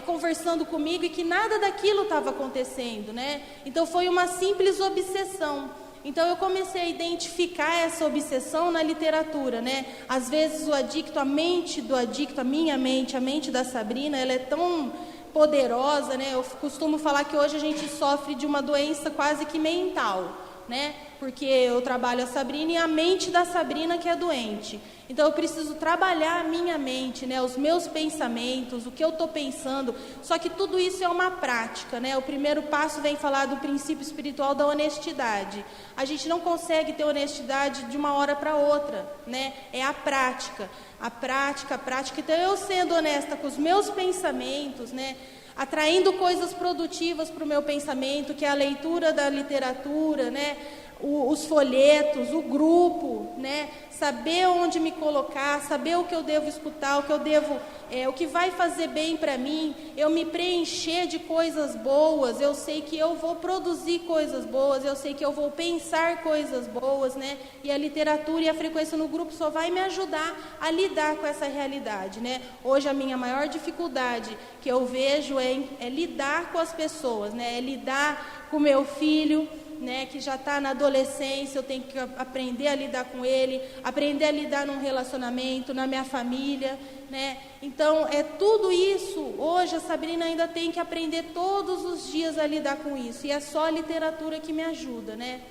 conversando comigo e que nada daquilo estava acontecendo, né? Então, foi uma simples obsessão. Então, eu comecei a identificar essa obsessão na literatura, né? Às vezes, a mente do adicto, a minha mente, a mente da Sabrina, ela é tão poderosa, né? Eu costumo falar que hoje a gente sofre de uma doença quase que mental, né? Porque eu trabalho a Sabrina e a mente da Sabrina que é doente. Então eu preciso trabalhar a minha mente, né? Os meus pensamentos, o que eu estou pensando. Só que tudo isso é uma prática, né? O primeiro passo vem falar do princípio espiritual da honestidade. A gente não consegue ter honestidade de uma hora para outra, né? É a prática. A prática. Então eu sendo honesta com os meus pensamentos, né? Atraindo coisas produtivas para o meu pensamento, que é a leitura da literatura, né? Os folhetos, o grupo, né? Saber onde me colocar, saber o que eu devo escutar, o que vai fazer bem para mim, eu me preencher de coisas boas, eu sei que eu vou produzir coisas boas, eu sei que eu vou pensar coisas boas, né? E a literatura e a frequência no grupo só vai me ajudar a lidar com essa realidade, né? Hoje a minha maior dificuldade que eu vejo é lidar com as pessoas, né? É lidar com meu filho, né, que já está na adolescência, eu tenho que aprender a lidar com ele, aprender a lidar num relacionamento, na minha família, né? Então, tudo isso, hoje a Sabrina ainda tem que aprender todos os dias a lidar com isso, e é só a literatura que me ajuda, né?